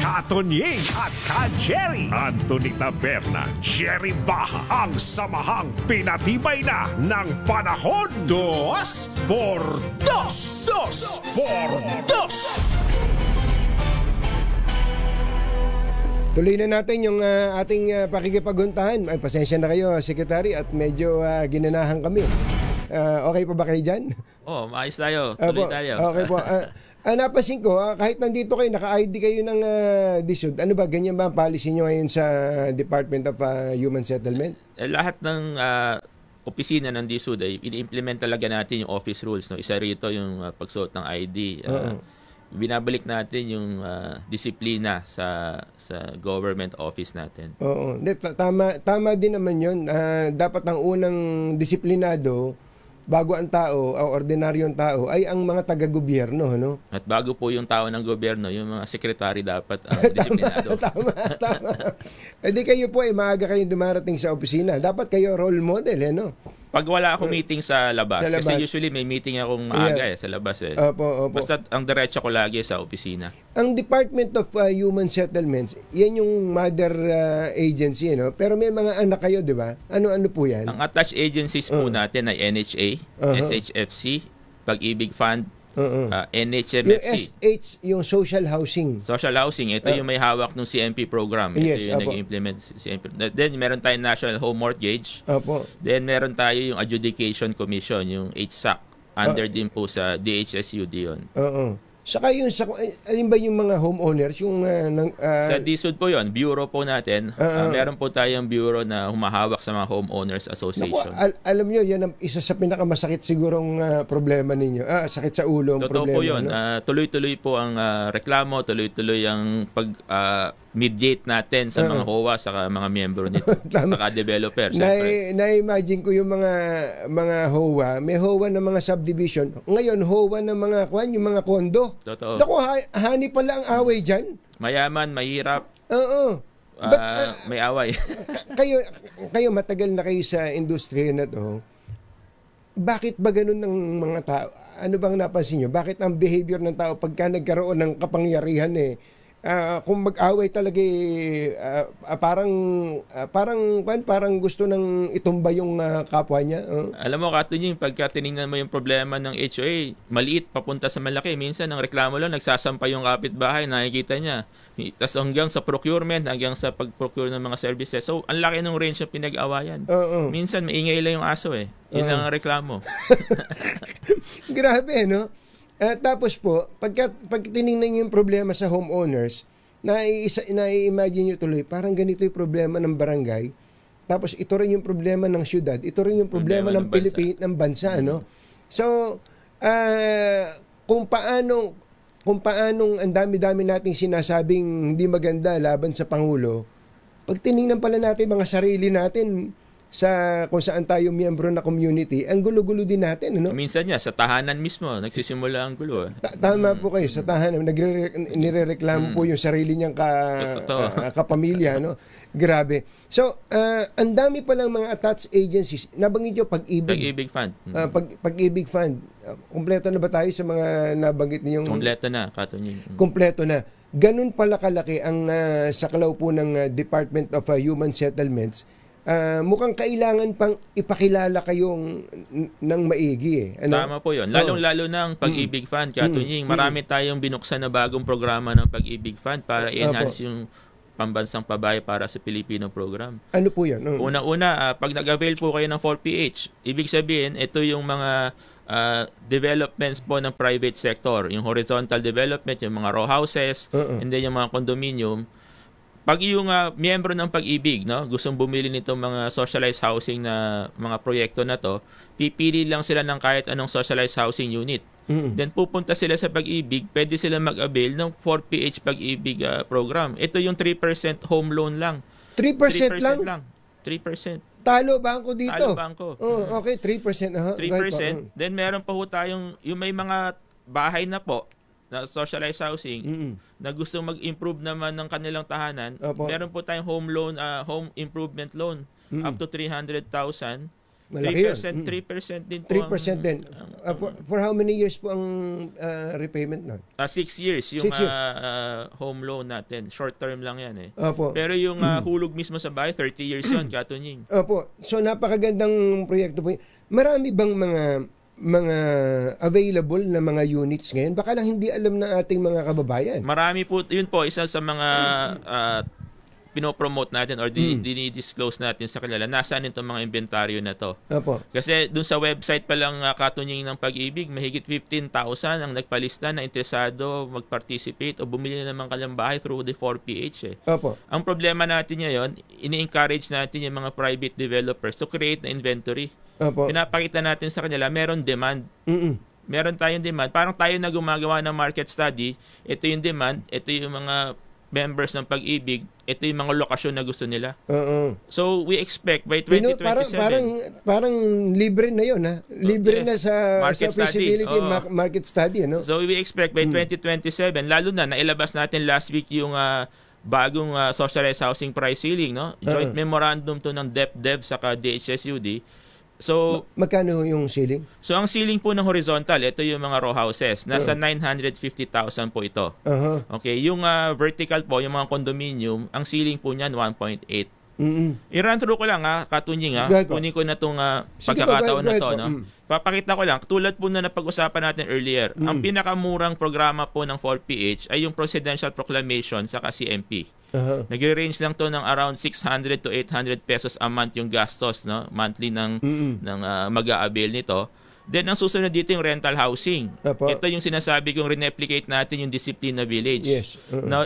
Katonying at Ka-Jerry. Anthony Taberna, Jerry Baha, ang samahang pinatibay na ng panahon. 2x2. 2x2. Tuloy na natin yung ating pakikipaguntahan. Ay, pasensya na kayo, Secretary, at medyo ginanahan kami. Okay pa ba kayo dyan? Maayos tayo. Tuloy tayo. Okay po. Napansin ko, kahit nandito kayo, naka-ID kayo ng DSUD, ano ba, ganyan ba ang policy nyo ngayon sa Department of Human Settlement? Lahat ng opisina ng DSUD ay ini-implement talaga natin yung office rules. No? Isa rito yung pagsuot ng ID. Binabalik natin yung disiplina sa government office natin. Oo. Tama din naman yun. Dapat ang unang disiplinado bago ang tao o ordinaryong tao ay ang mga taga-gobyerno, no? At bago po yung tao ng gobyerno, yung mga sekretary dapat ang disiplinado. Tama. Hindi kayo po maaga kayong dumarating sa opisina. Dapat kayo role model, no? Pag wala akong meeting sa labas, kasi usually may meeting akong maaga sa labas Opo. Basta ang diretso ko lagi sa opisina. Ang Department of Human Settlements, yan yung mother agency, no? Pero may mga anak kayo, di ba? Ano po yan? Ang attached agencies po natin ay NHA, SHFC, Pag-ibig Fund, NHMFC. Yung SH, yung social housing. Social housing, ito yung may hawak ng CMP program. Ito yung nag-implement CMP. Then meron tayong National Home Mortgage. Then meron tayo yung Adjudication Commission, yung HSAC. Under din po sa DHSUD yun. Saka yung, alin ba yung mga homeowners? Yung, sa DSUD po yun, bureau po natin. Meron po tayong bureau na humahawak sa mga homeowners association. Alam nyo, yan ang isa sa pinakamasakit sigurong problema ninyo. Sakit sa ulo ang problema. Totoo po yun. Tuloy-tuloy po ang reklamo, tuloy-tuloy ang mediate natin sa mga HOA sa mga miyembro nito, sa developer. Na-imagine ko yung mga HOA, may HOA ng mga subdivision. Ngayon, HOA ng mga yung mga kondo. Totoo. Naku, hani pala ang away dyan. Mayaman, mahirap. May away. kayo matagal na kayo sa industriya na to. Bakit ba ganun ng mga tao? Ano bang napansin nyo? Bakit ang behavior ng tao pagka nagkaroon ng kapangyarihan kung mag-away talaga parang gusto nang itumba yung kapwa niya. Alam mo, Katunying, pagka tinignan mo yung problema ng HOA, maliit papunta sa malaki. Minsan ang reklamo lang, nagsasampa yung kapitbahay, nakikita niya. Tapos hanggang sa procurement, hanggang sa pag-procure ng mga services. So, ang laki ng range ng pinag-awayan. Minsan, maingay lang yung aso eh. Yun ang reklamo. Grabe, no? Tapos po, pag tinignan yung problema sa homeowners, na-imagine nyo tuloy, parang ganito yung problema ng barangay, tapos ito rin yung problema ng syudad, ito rin yung problema ng Pilipinas, ng bansa, no? So, kung paanong ang dami-dami nating sinasabing hindi maganda laban sa Pangulo, pag tinignan pala natin mga sarili natin, kung saan tayo miyembro na community, ang gulo-gulo din natin. Ano? Minsan sa tahanan mismo, nagsisimula ang gulo. Tama po kayo, sa tahanan. Nirereklamo po yung sarili niyang kapamilya. No? Grabe. So, ang dami palang mga attached agencies. Nabanggit nyo, Pag-ibig. Pag-ibig Fund. Pag-ibig Fund. Kumpleto na ba tayo sa mga nabanggit niyong? Kumpleto na, Katunying. Kumpleto na. Ganun pala kalaki ang saklaw po ng Department of Human Settlements. Mukhang kailangan pang ipakilala kayong ng maigi. Ano? Tama po yun. Lalong-lalo na ang Pag-ibig Fund, Katunying. Marami tayong binuksan na bagong programa ng Pag-ibig Fund para i-enhance yung pambansang pabahay para sa Pilipino program. Ano po yan? Una-una, pag nag-avail po kayo ng 4PH, ibig sabihin, ito yung mga developments po ng private sector. Yung horizontal development, yung mga row houses, and then yung mga condominium. Pag yung miyembro ng Pag-ibig, no, gustong bumili nitong mga socialized housing na mga proyekto na to, pipili lang sila ng kahit anong socialized housing unit. Then pupunta sila sa Pag-ibig, pwede sila mag-avail ng 4PH Pag-ibig program. Ito yung 3% home loan lang. 3% lang? 3%. Talo bangko dito? Talo bangko. Okay, 3%. 3%. Then meron pa ho tayong, yung may mga bahay na po, na socialized housing, na gusto mag-improve naman ng kanilang tahanan, meron po tayong home loan, home improvement loan, up to 300,000. 3% din po. 3% din. For how many years po ang repayment nun? 6 years yung home loan natin. Short term lang yan eh. Pero yung hulog mismo sa bahay, 30 years yun, Katunying. Opo. So napakagandang proyekto po. Marami bang mga available na mga units ngayon? Baka lang hindi alam ng ating mga kababayan. Marami po. Yun po, isa sa mga pinopromote natin or dinidisclose natin sa kanila. Nasaan itong mga inventaryo na to? Opo. Kasi dun sa website pa lang Katunying ng Pag-ibig, mahigit 15,000 ang nagpalista na interesado mag-participate o bumili na ng kanilang bahay through the 4PH. Eh. Opo. Ang problema natin ngayon, ini-encourage natin yung mga private developers to create na inventory. Opo. Pinapakita natin sa kanila, meron demand. Meron tayong demand. Parang tayo na gumagawa ng market study, ito yung demand, ito yung mga members ng Pag-ibig, ito yung mga lokasyon na gusto nila. So, we expect by 2027... Parang libre na yun, ha? Libre na sa feasibility market study, no? So, we expect by 2027, lalo na, nailabas natin last week yung bagong socialized housing price ceiling, no? Joint memorandum to ng DepDev saka DHSUD. So, magkano yung ceiling? So, ang ceiling po ng horizontal, ito yung mga row houses. Nasa 950,000 po ito. Okay, yung vertical po, yung mga condominium, ang ceiling po niyan 1.8. I-run through ko lang Katunying kunin ko na itong pagkakataon na to. No? Papakita ko lang, tulad po na napag-usapan natin earlier, ang pinakamurang programa po ng 4PH ay yung Presidential Proclamation saka CMP. Nagre-range lang to ng around 600 to 800 pesos a month yung gastos, no, monthly ng mag-a-avail nito. Then ang susunod dito yung rental housing. Ito yung sinasabi kong replicate natin yung Disciplina Village. Yes.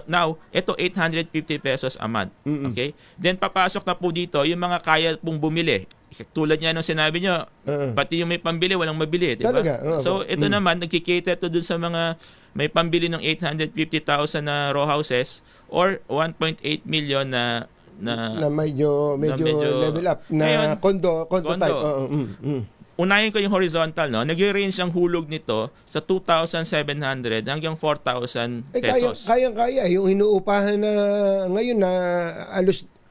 Now, ito 850 pesos a month. Okay? Then papasok na po dito yung mga kaya pong bumili. Tulad niya nung sinabi nyo, pati yung may pambili, walang mabili. Diba? So, ito naman, nagkikater to dun sa mga may pambili ng 850,000 na row houses or 1.8 million na medyo level up na condo type. Unahin ko yung horizontal, no? Nag-range ang hulog nito sa 2,700 hanggang 4,000 pesos. Kayang-kaya. Yung inuupahan na ngayon na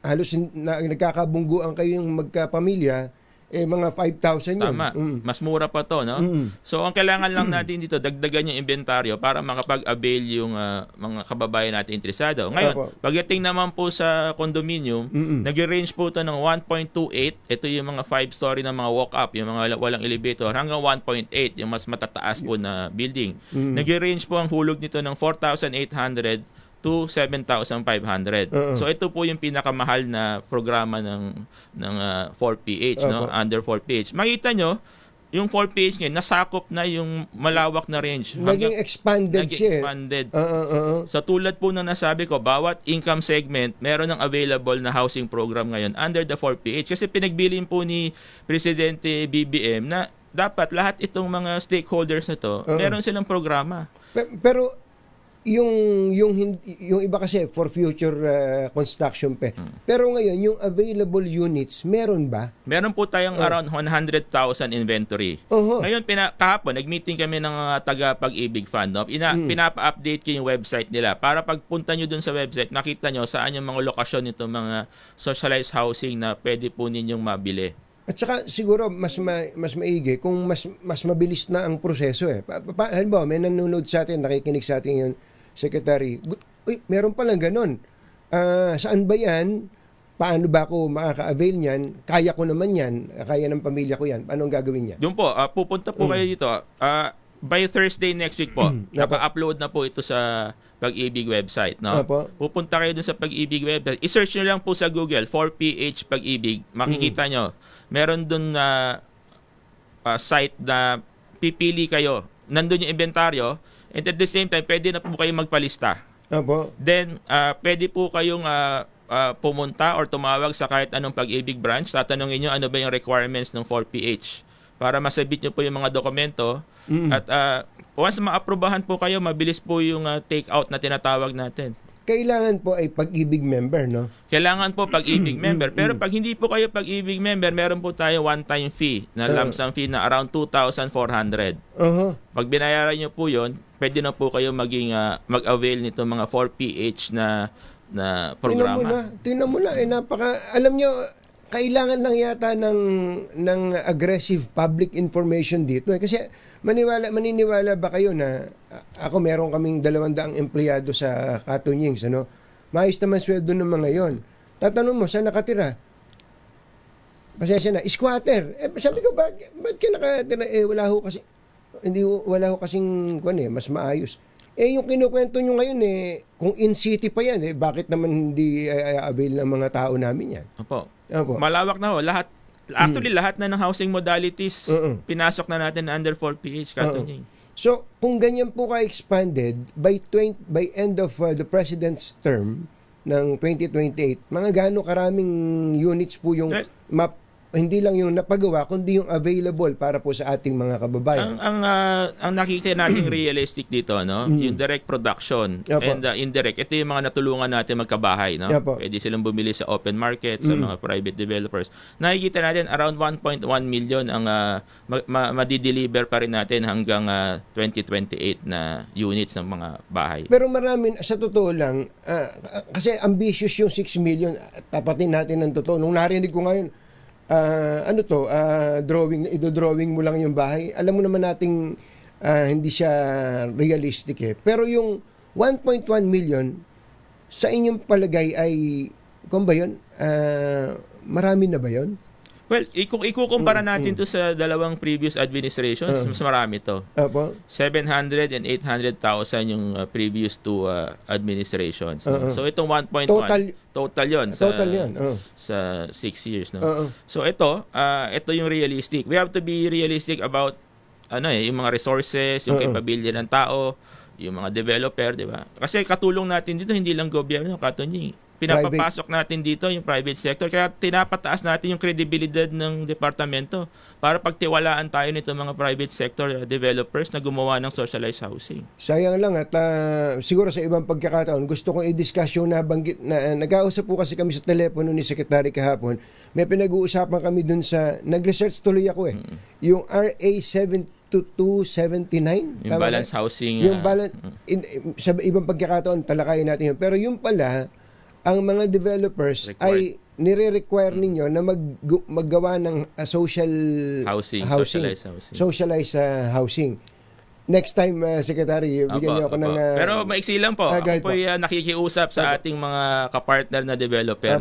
halos na nagkakabungguan kayong magkapamilya, mga 5,000 yun. Tama. Mas mura pa to, no? So, ang kailangan lang natin dito, dagdagan yung inventaryo para makapag-avail yung mga kababayan natin interesado. Ngayon, pagdating naman po sa condominium, nag-range po ito ng 1.28. Ito yung mga 5-story na mga walk-up, yung mga walang elevator, hanggang 1.8, yung mas matataas po na building. Nag-range po ang hulog nito ng 4,800 to 7,500. So ito po yung pinakamahal na programa ng 4PH, no? Under 4PH. Makita nyo, yung 4PH ngayon, nasakop na yung malawak na range. Naging expanded siya. So tulad po na nasabi ko, bawat income segment, meron ng available na housing program ngayon under the 4PH. Kasi pinagbilin po ni Presidente BBM na dapat lahat itong mga stakeholders na to, meron silang programa. Pero yung iba kasi for future construction pa. Pero ngayon, yung available units, meron ba? Meron po tayong around 100,000 inventory. Ngayon, kahapon, nag-meeting kami ng taga-Pag-ibig Fund. No? Pinapa-update ko yung website nila para pagpunta nyo dun sa website, makita nyo saan yung mga lokasyon nito mga socialized housing na pwede po ninyong mabili. At saka siguro mas maigi kung mas mabilis na ang proseso eh. Halimbawa, may nanonood sa atin, nakikinig sa atin yung Secretary. Uy, meron palang ganun. Saan ba yan? Paano ba ako makaka-avail niyan? Kaya ko naman yan. Kaya ng pamilya ko yan. Paano ang gagawin niya? Doon po, pupunta po kayo dito. By Thursday next week po, naka-upload na po ito sa Pag-ibig website. No? Pupunta kayo dun sa Pag-ibig website. I-search nyo lang po sa Google, 4PH Pag-ibig. Makikita nyo. Meron dun na site na pipili kayo. Nandun yung inventaryo. And at the same time, pwede na po kayo magpalista. Then, pwede po kayong pumunta or tumawag sa kahit anong Pag-ibig branch. Tatanungin nyo ano ba yung requirements ng 4PH para masabit nyo po yung mga dokumento. At once ma-aprobahan po kayo, mabilis po yung take-out na tinatawag natin. Kailangan po ay Pag-ibig member, no? Kailangan po Pag-ibig member. Pero pag hindi po kayo Pag-ibig member, meron po tayo one-time fee na lump sum fee na around 2,400. Pag binayaran nyo po yun, pwede na po kayo maging mag-avail nito mga 4PH na programa. Tingnan mo na. Alam nyo, kailangan lang yata ng aggressive public information dito. Kasi maniniwala ba kayo na ako meron kaming 200 empleyado sa Katunying, ano? Maayos naman sweldo ng mga yon. Tatanong mo, saan nakatira? Pasensya na, squatter. Sabi ko, ba't ka nakatira? Wala ho kasing mas maayos. Yung kinukwento nyo ngayon, kung in-city pa yan, bakit naman hindi avail ng mga tao namin yan? Opo. Malawak na ho. Actually, lahat na ng housing modalities, pinasok na natin under 4PH Katunying. So, kung ganyan po ka-expanded, by end of the President's term ng 2028, mga gaano karaming units po yung hindi lang yung napagawa, kundi yung available para po sa ating mga kababayan. Ang nakikita nating realistic dito, no? Yung direct production and indirect. Ito yung mga natulungan natin magkabahay, no? Pwede silang bumili sa open market, sa mga private developers. Nakikita natin around 1.1 million ang madideliver pa rin natin hanggang 2028 na units ng mga bahay. Pero marami, sa totoo lang, kasi ambitious yung 6 million, tapatin natin ng totoo. Nung narinig ko ngayon, drawing mo lang yung bahay. Alam mo naman nating hindi siya realistic Pero yung 1.1 million sa inyong palagay ay kung ba yun? Marami na ba yun? Well, kung ikukumpara natin to sa dalawang previous administrations, mas marami to. 700 and 800,000 yung previous two administrations. So itong 1.1 total yun sa 6 years, no. So ito yung realistic. We have to be realistic about yung mga resources, yung capability ng tao, yung mga developer, di ba? Kasi katulong natin dito hindi lang gobyerno, Katunying. Pinapapasok natin dito yung private sector, kaya tinapataas natin yung kredibilidad ng departamento para pagtiwalaan tayo nito mga private sector developers na gumawa ng socialized housing. Sayang lang at siguro sa ibang pagkakataon gusto kong i-discuss yung nabanggit na nag-ausap po kasi kami sa telepono ni Secretary kahapon. May pinag-uusapan kami dun sa nag-research tuloy ako yung RA 7279 yung balance housing yung balance sa ibang pagkakataon talakayin natin yun. Pero yung pala ang mga developers ay nire-require ninyo na maggawa ng social housing. Socialized housing. Next time, Secretary, bigyan niyo ako ng... Pero maiksi lang po. Ako po nakikiusap sa ating mga kapartner na developer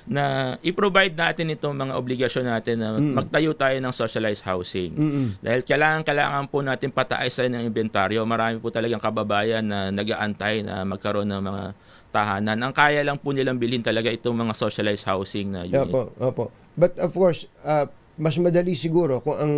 na i-provide natin itong mga obligasyon natin na magtayo tayo ng socialized housing. Dahil kailangan po natin pataasan ng inventaryo. Marami po talagang kababayan na nag-aantay na magkaroon ng mga tahanan. Ang kaya lang po nilang bilhin talaga itong mga socialized housing na unit. Opo. But of course, mas madali siguro kung ang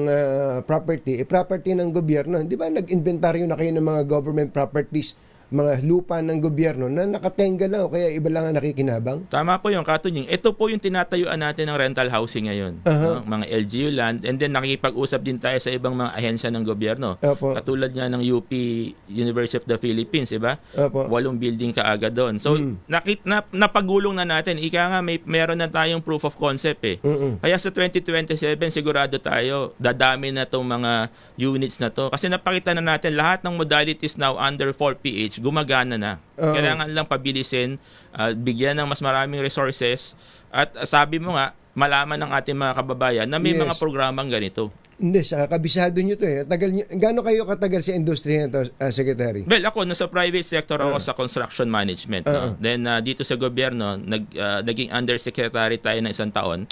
property ng gobyerno. Di ba nag-inventaryo na kayo ng mga government properties, mga lupa ng gobyerno na nakatenga lang o kaya iba lang ang nakikinabang? Tama po yung Katunying. Ito po yung tinatayuan natin ng rental housing ngayon. Mga LGU land, and then nakikipag-usap din tayo sa ibang mga ahensya ng gobyerno. Katulad nga ng UP, University of the Philippines, iba? 8 building kaagad doon. So, napagulong na natin. Ika nga, meron na tayong proof of concept eh. Kaya sa 2027, sigurado tayo, dadami na itong mga units na to. Kasi napakita na natin, lahat ng modalities now under 4PH, gumagana na. Kailangan lang pabilisin, bigyan ng mas maraming resources, at sabi mo nga, malaman ng ating mga kababayan na may mga programang ganito. Hindi, kabisado nyo to eh. Gaano kayo katagal sa industriya to, Secretary? Well, ako, nasa private sector ako sa construction management. Then, dito sa gobyerno, naging undersecretary tayo ng 1 taon.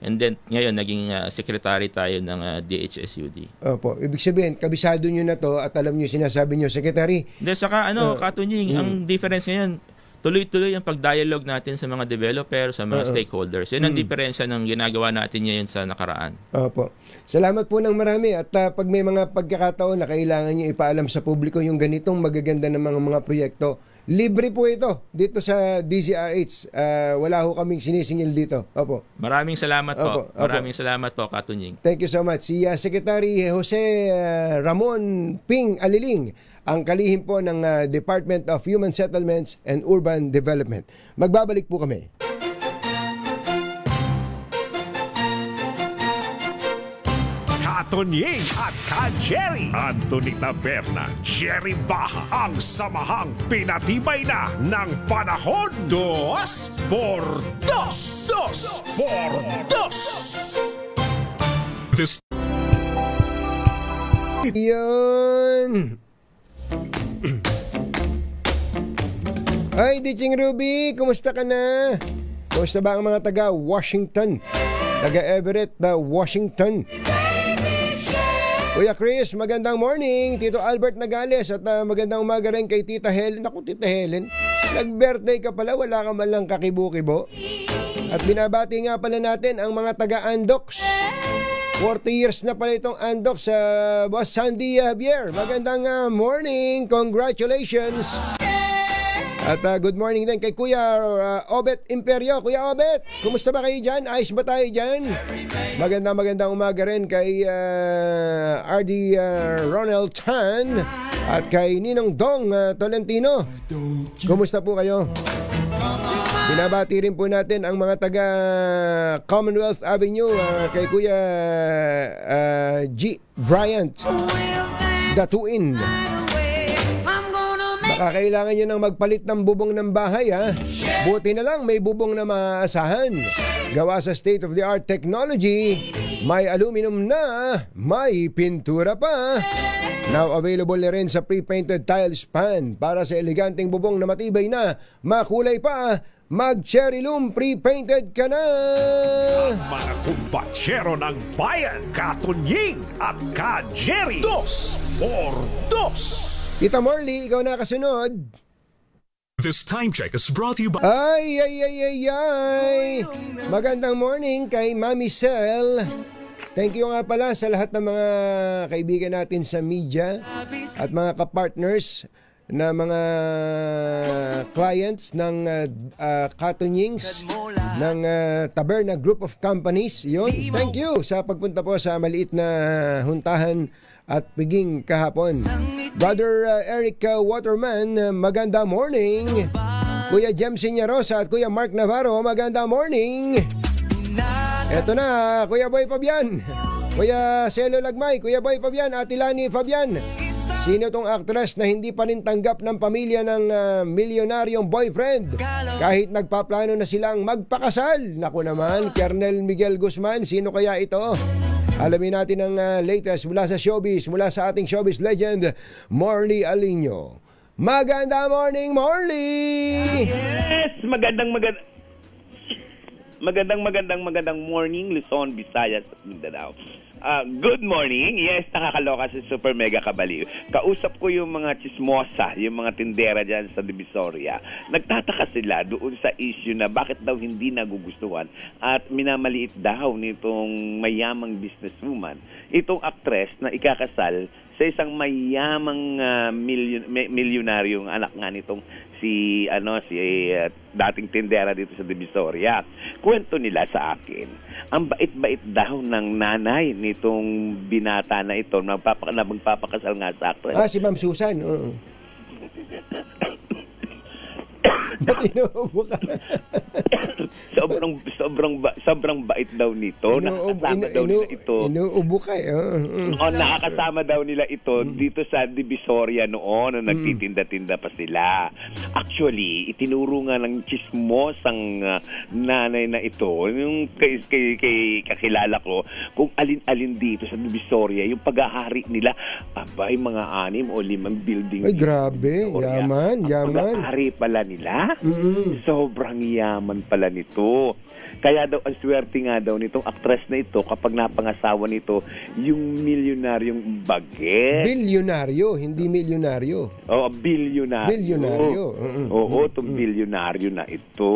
And then, ngayon, naging secretary tayo ng DHSUD. Ibig sabihin, kabisado nyo na to at alam nyo sinasabi nyo, Secretary. Hindi, saka, Katunying, ang difference ngayon, tuloy-tuloy ang pag-dialogue natin sa mga developer, sa mga stakeholders. Yan ang diferensya ng ginagawa natin ngayon sa nakaraan. Salamat po ng marami. At pag may mga pagkakataon na kailangan nyo ipaalam sa publiko yung ganitong magaganda ng mga proyekto, libre po ito dito sa DZRH. Wala ho kaming sinisingil dito. Maraming salamat po. Maraming salamat po, Katunying. Thank you so much. Si Secretary Jose Ramon Ping Aliling, ang kalihim po ng Department of Human Settlements and Urban Development. Magbabalik po kami. Katunying at Ka-Jerry, Anthony Taberna, Jerry Baha, ang samahang pinatibay na ng panahon. 2x2. 2x2. Yun. Ay, Ditching Ruby, kumusta ka na? Kumusta ba ang mga taga Washington? Taga Everett, Washington. Kuya Chris, magandang morning. Tito Albert Nagales, at magandang umaga rin kay Tita Helen. Naku, Tita Helen, nag-birthday ka pala, wala ka man lang kakibo-kibo. At binabati nga pala natin ang mga taga Andox. 40 years na pala itong Andox sa Boss Sandy Javier. Magandang morning. Congratulations. At good morning din kay Kuya Obet Imperio. Kuya Obet, kumusta ba kayo dyan? Ayos ba tayo dyan? Magandang umaga rin kay RD Ronald Tan at kay Ninong Dong Tolentino. Kumusta po kayo? Binabati rin po natin ang mga taga Commonwealth Avenue, kay Kuya G. Bryant Datuin. Baka kailangan nyo nang magpalit ng bubong ng bahay, ha? Buti na lang may bubong na maaasahan. Gawa sa state-of-the-art technology, may aluminum na, may pintura pa. Now available na rin sa pre-painted tile span para sa eleganteng bubong na matibay na, makulay pa. Mag-Cherry Loom pre-painted ka na! Mga kumbatsero ng bayan, Katunying at Ka-Jerry, 2x2. Tita Morley, ikaw na kasunod. This time check is brought to you by... Ay! Magandang morning kay Mami Sel. Thank you nga pala sa lahat ng mga kaibigan natin sa media at mga kapartners na mga clients ng Katunyings ng Taberna Group of Companies. Yun, thank you sa pagpunta po sa maliit na huntahan at piging kahapon. Brother Eric Waterman, maganda morning. Kuya Jem Sinyarosa at Kuya Mark Navarro, maganda morning. Eto na, Kuya Boy Fabian, Kuya Celo Lagmay, Kuya Boy Fabian, Ate Lani Fabian. Sino tong actress na hindi pa rin tanggap ng pamilya ng milyonaryong boyfriend kahit nagpaplano na silang magpakasal? Naku naman, Colonel Miguel Guzman, sino kaya ito? Alamin natin ang latest mula sa showbiz, mula sa ating showbiz legend, Morley Alinio. Magandang morning, Morley! Yes! Magandang morning, Luzon, Visayas at Mindanao. Good morning. Yes, nakakaloka si Super Mega Kabaliw. Kausap ko yung mga chismosa, yung mga tindera dyan sa Divisoria. Nagtataka sila doon sa issue na bakit daw hindi nagugustuhan at minamaliit daw nitong mayamang businesswoman, itong actress na ikakasal sa isang mayamang milyonaryong anak nga nitong si dating tindera dito sa Divisoria. Kwento nila sa akin, ang bait-bait daw ng nanay nitong binata na ito na magpapakasal nga sa actress. Si Ma'am Susan. Ba't inuubo ka? sobrang bait daw nito. Nakakasama daw nila ito. Inuubo ka eh. Nakakasama daw nila ito dito sa Divisoria noon na nagtitinda-tinda pa sila. Actually, itinuro nga ng chismosang nanay na ito, yung kay kakilala ko, kung alin-alin dito sa Divisoria, yung pag-ahari nila, abay, mga 6 o 5 building. Ay, grabe. Yaman. Ang pag-ahari pala nila, sobrang yaman pala nito. Kaya daw, ang swerte nga daw nitong actress na ito kapag napangasawa nito, yung milyonaryong baget. Bilyonaryo, hindi milyonaryo. Oo, bilyonaryo. Bilyonaryo. Oo, itong bilyonaryo na ito.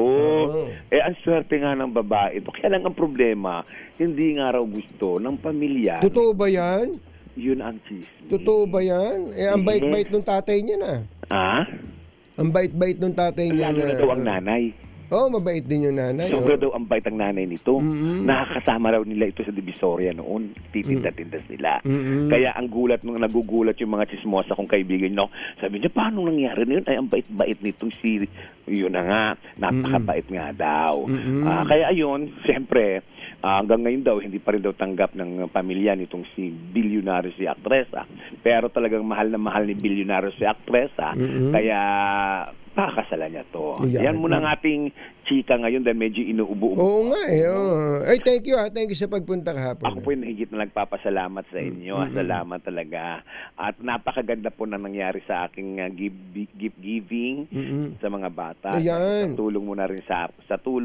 Ang swerte nga ng babae ito. Kaya lang ang problema, hindi nga raw gusto ng pamilya. Totoo ba yan? Yun ang chismis. Totoo ba yan? Ang bait-bait ng tatay niya na. Ang bait-bait ng tatay niya na. Lalo na daw ang nanay. Mabait din yung nanay. Sobra daw ang bait ang nanay nito. Nakakasama raw nila ito sa Divisoria noon. Titinda-tinda sila. Kaya ang nagugulat yung mga chismosa kong kaibigan nyo. Sabi niya, paano nangyari na yun? Ay, ang bait-bait nitong si... Yun na nga, napakabait nga daw. Kaya ayun, siyempre, hanggang ngayon daw, hindi pa rin daw tanggap ng pamilya nitong si bilyonaryo si aktresa. Pero talagang mahal na mahal ni bilyonaryo si aktresa. Kaya pakakasalan niya to. Yan muna ang ating chika ngayon dahil medyo inuubo-ubo. Oo nga eh. Ay, thank you Thank you sa pagpunta kahapon. Ako po yung higit na nagpapasalamat sa inyo. Salamat talaga. At napakaganda po na nangyari sa aking gift giving sa mga bata. Ayan. Sa tulong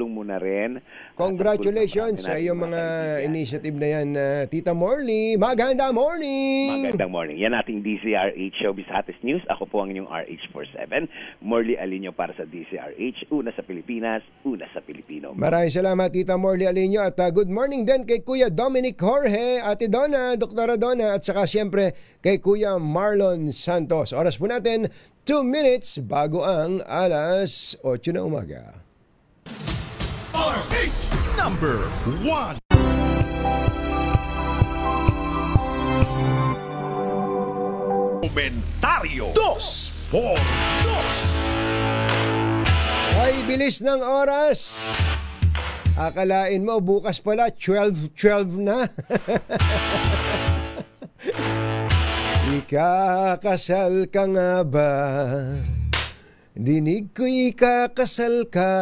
mo na rin. Congratulations sa iyong mga initiative na yan, Tita Morley. Magandang morning! Magandang morning. Yan ating DCRH Showbiz Hottest News. Ako po ang inyong RH47. Morley Alinio para sa DCRH. Una sa Pilipinas, una sa Pilipino. Maraming salamat, Tita Morley Alinio. At good morning din kay Kuya Dominic Jorge, Ate Donna, Dr. Donna, at saka siyempre kay Kuya Marlon Santos. Oras po natin, 2 minutes bago ang alas 8 na umaga. RH number 1. Komentaryo 2 por 2. Ay, bilis ng oras. Akalain mo, bukas pala, 12 na. Ikakasal ka nga ba? Dinig ko'y ikakasal ka.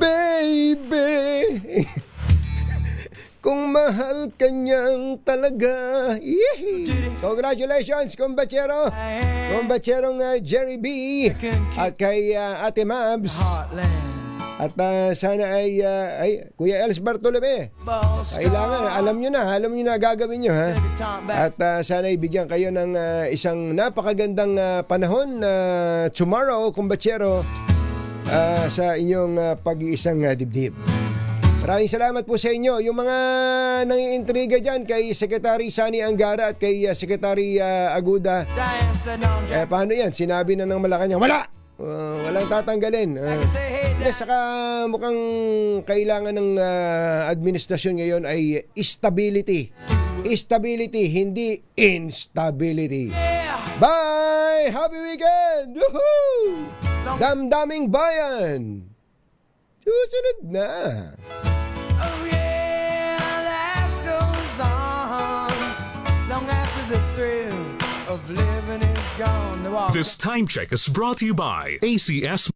Baby, kung mahal ka niyang talaga. Congratulations, Kumbachero. Kumbacherong Jerry B. At kay Ate Mabs. At sana ay Kuya Els Bartolome. Kailangan, alam nyo na gagawin nyo, ha? At sana ibigyan kayo ng isang napakagandang panahon tomorrow, Kumbachero, sa inyong pag-iisang dibdib. Maraming salamat po sa inyo. Yung mga nangiintriga dyan kay Secretary Sani Angara at kay Secretary Aguda. Paano yan? Sinabi na ng Malacanang, wala! Walang tatanggalin. Saka mukhang kailangan ng administrasyon ngayon ay stability. Stability, hindi instability. Bye! Happy weekend! Woohoo! Damdaming bayan! Susunod na! Oh yeah, life goes on long This time check is brought to you by ACS.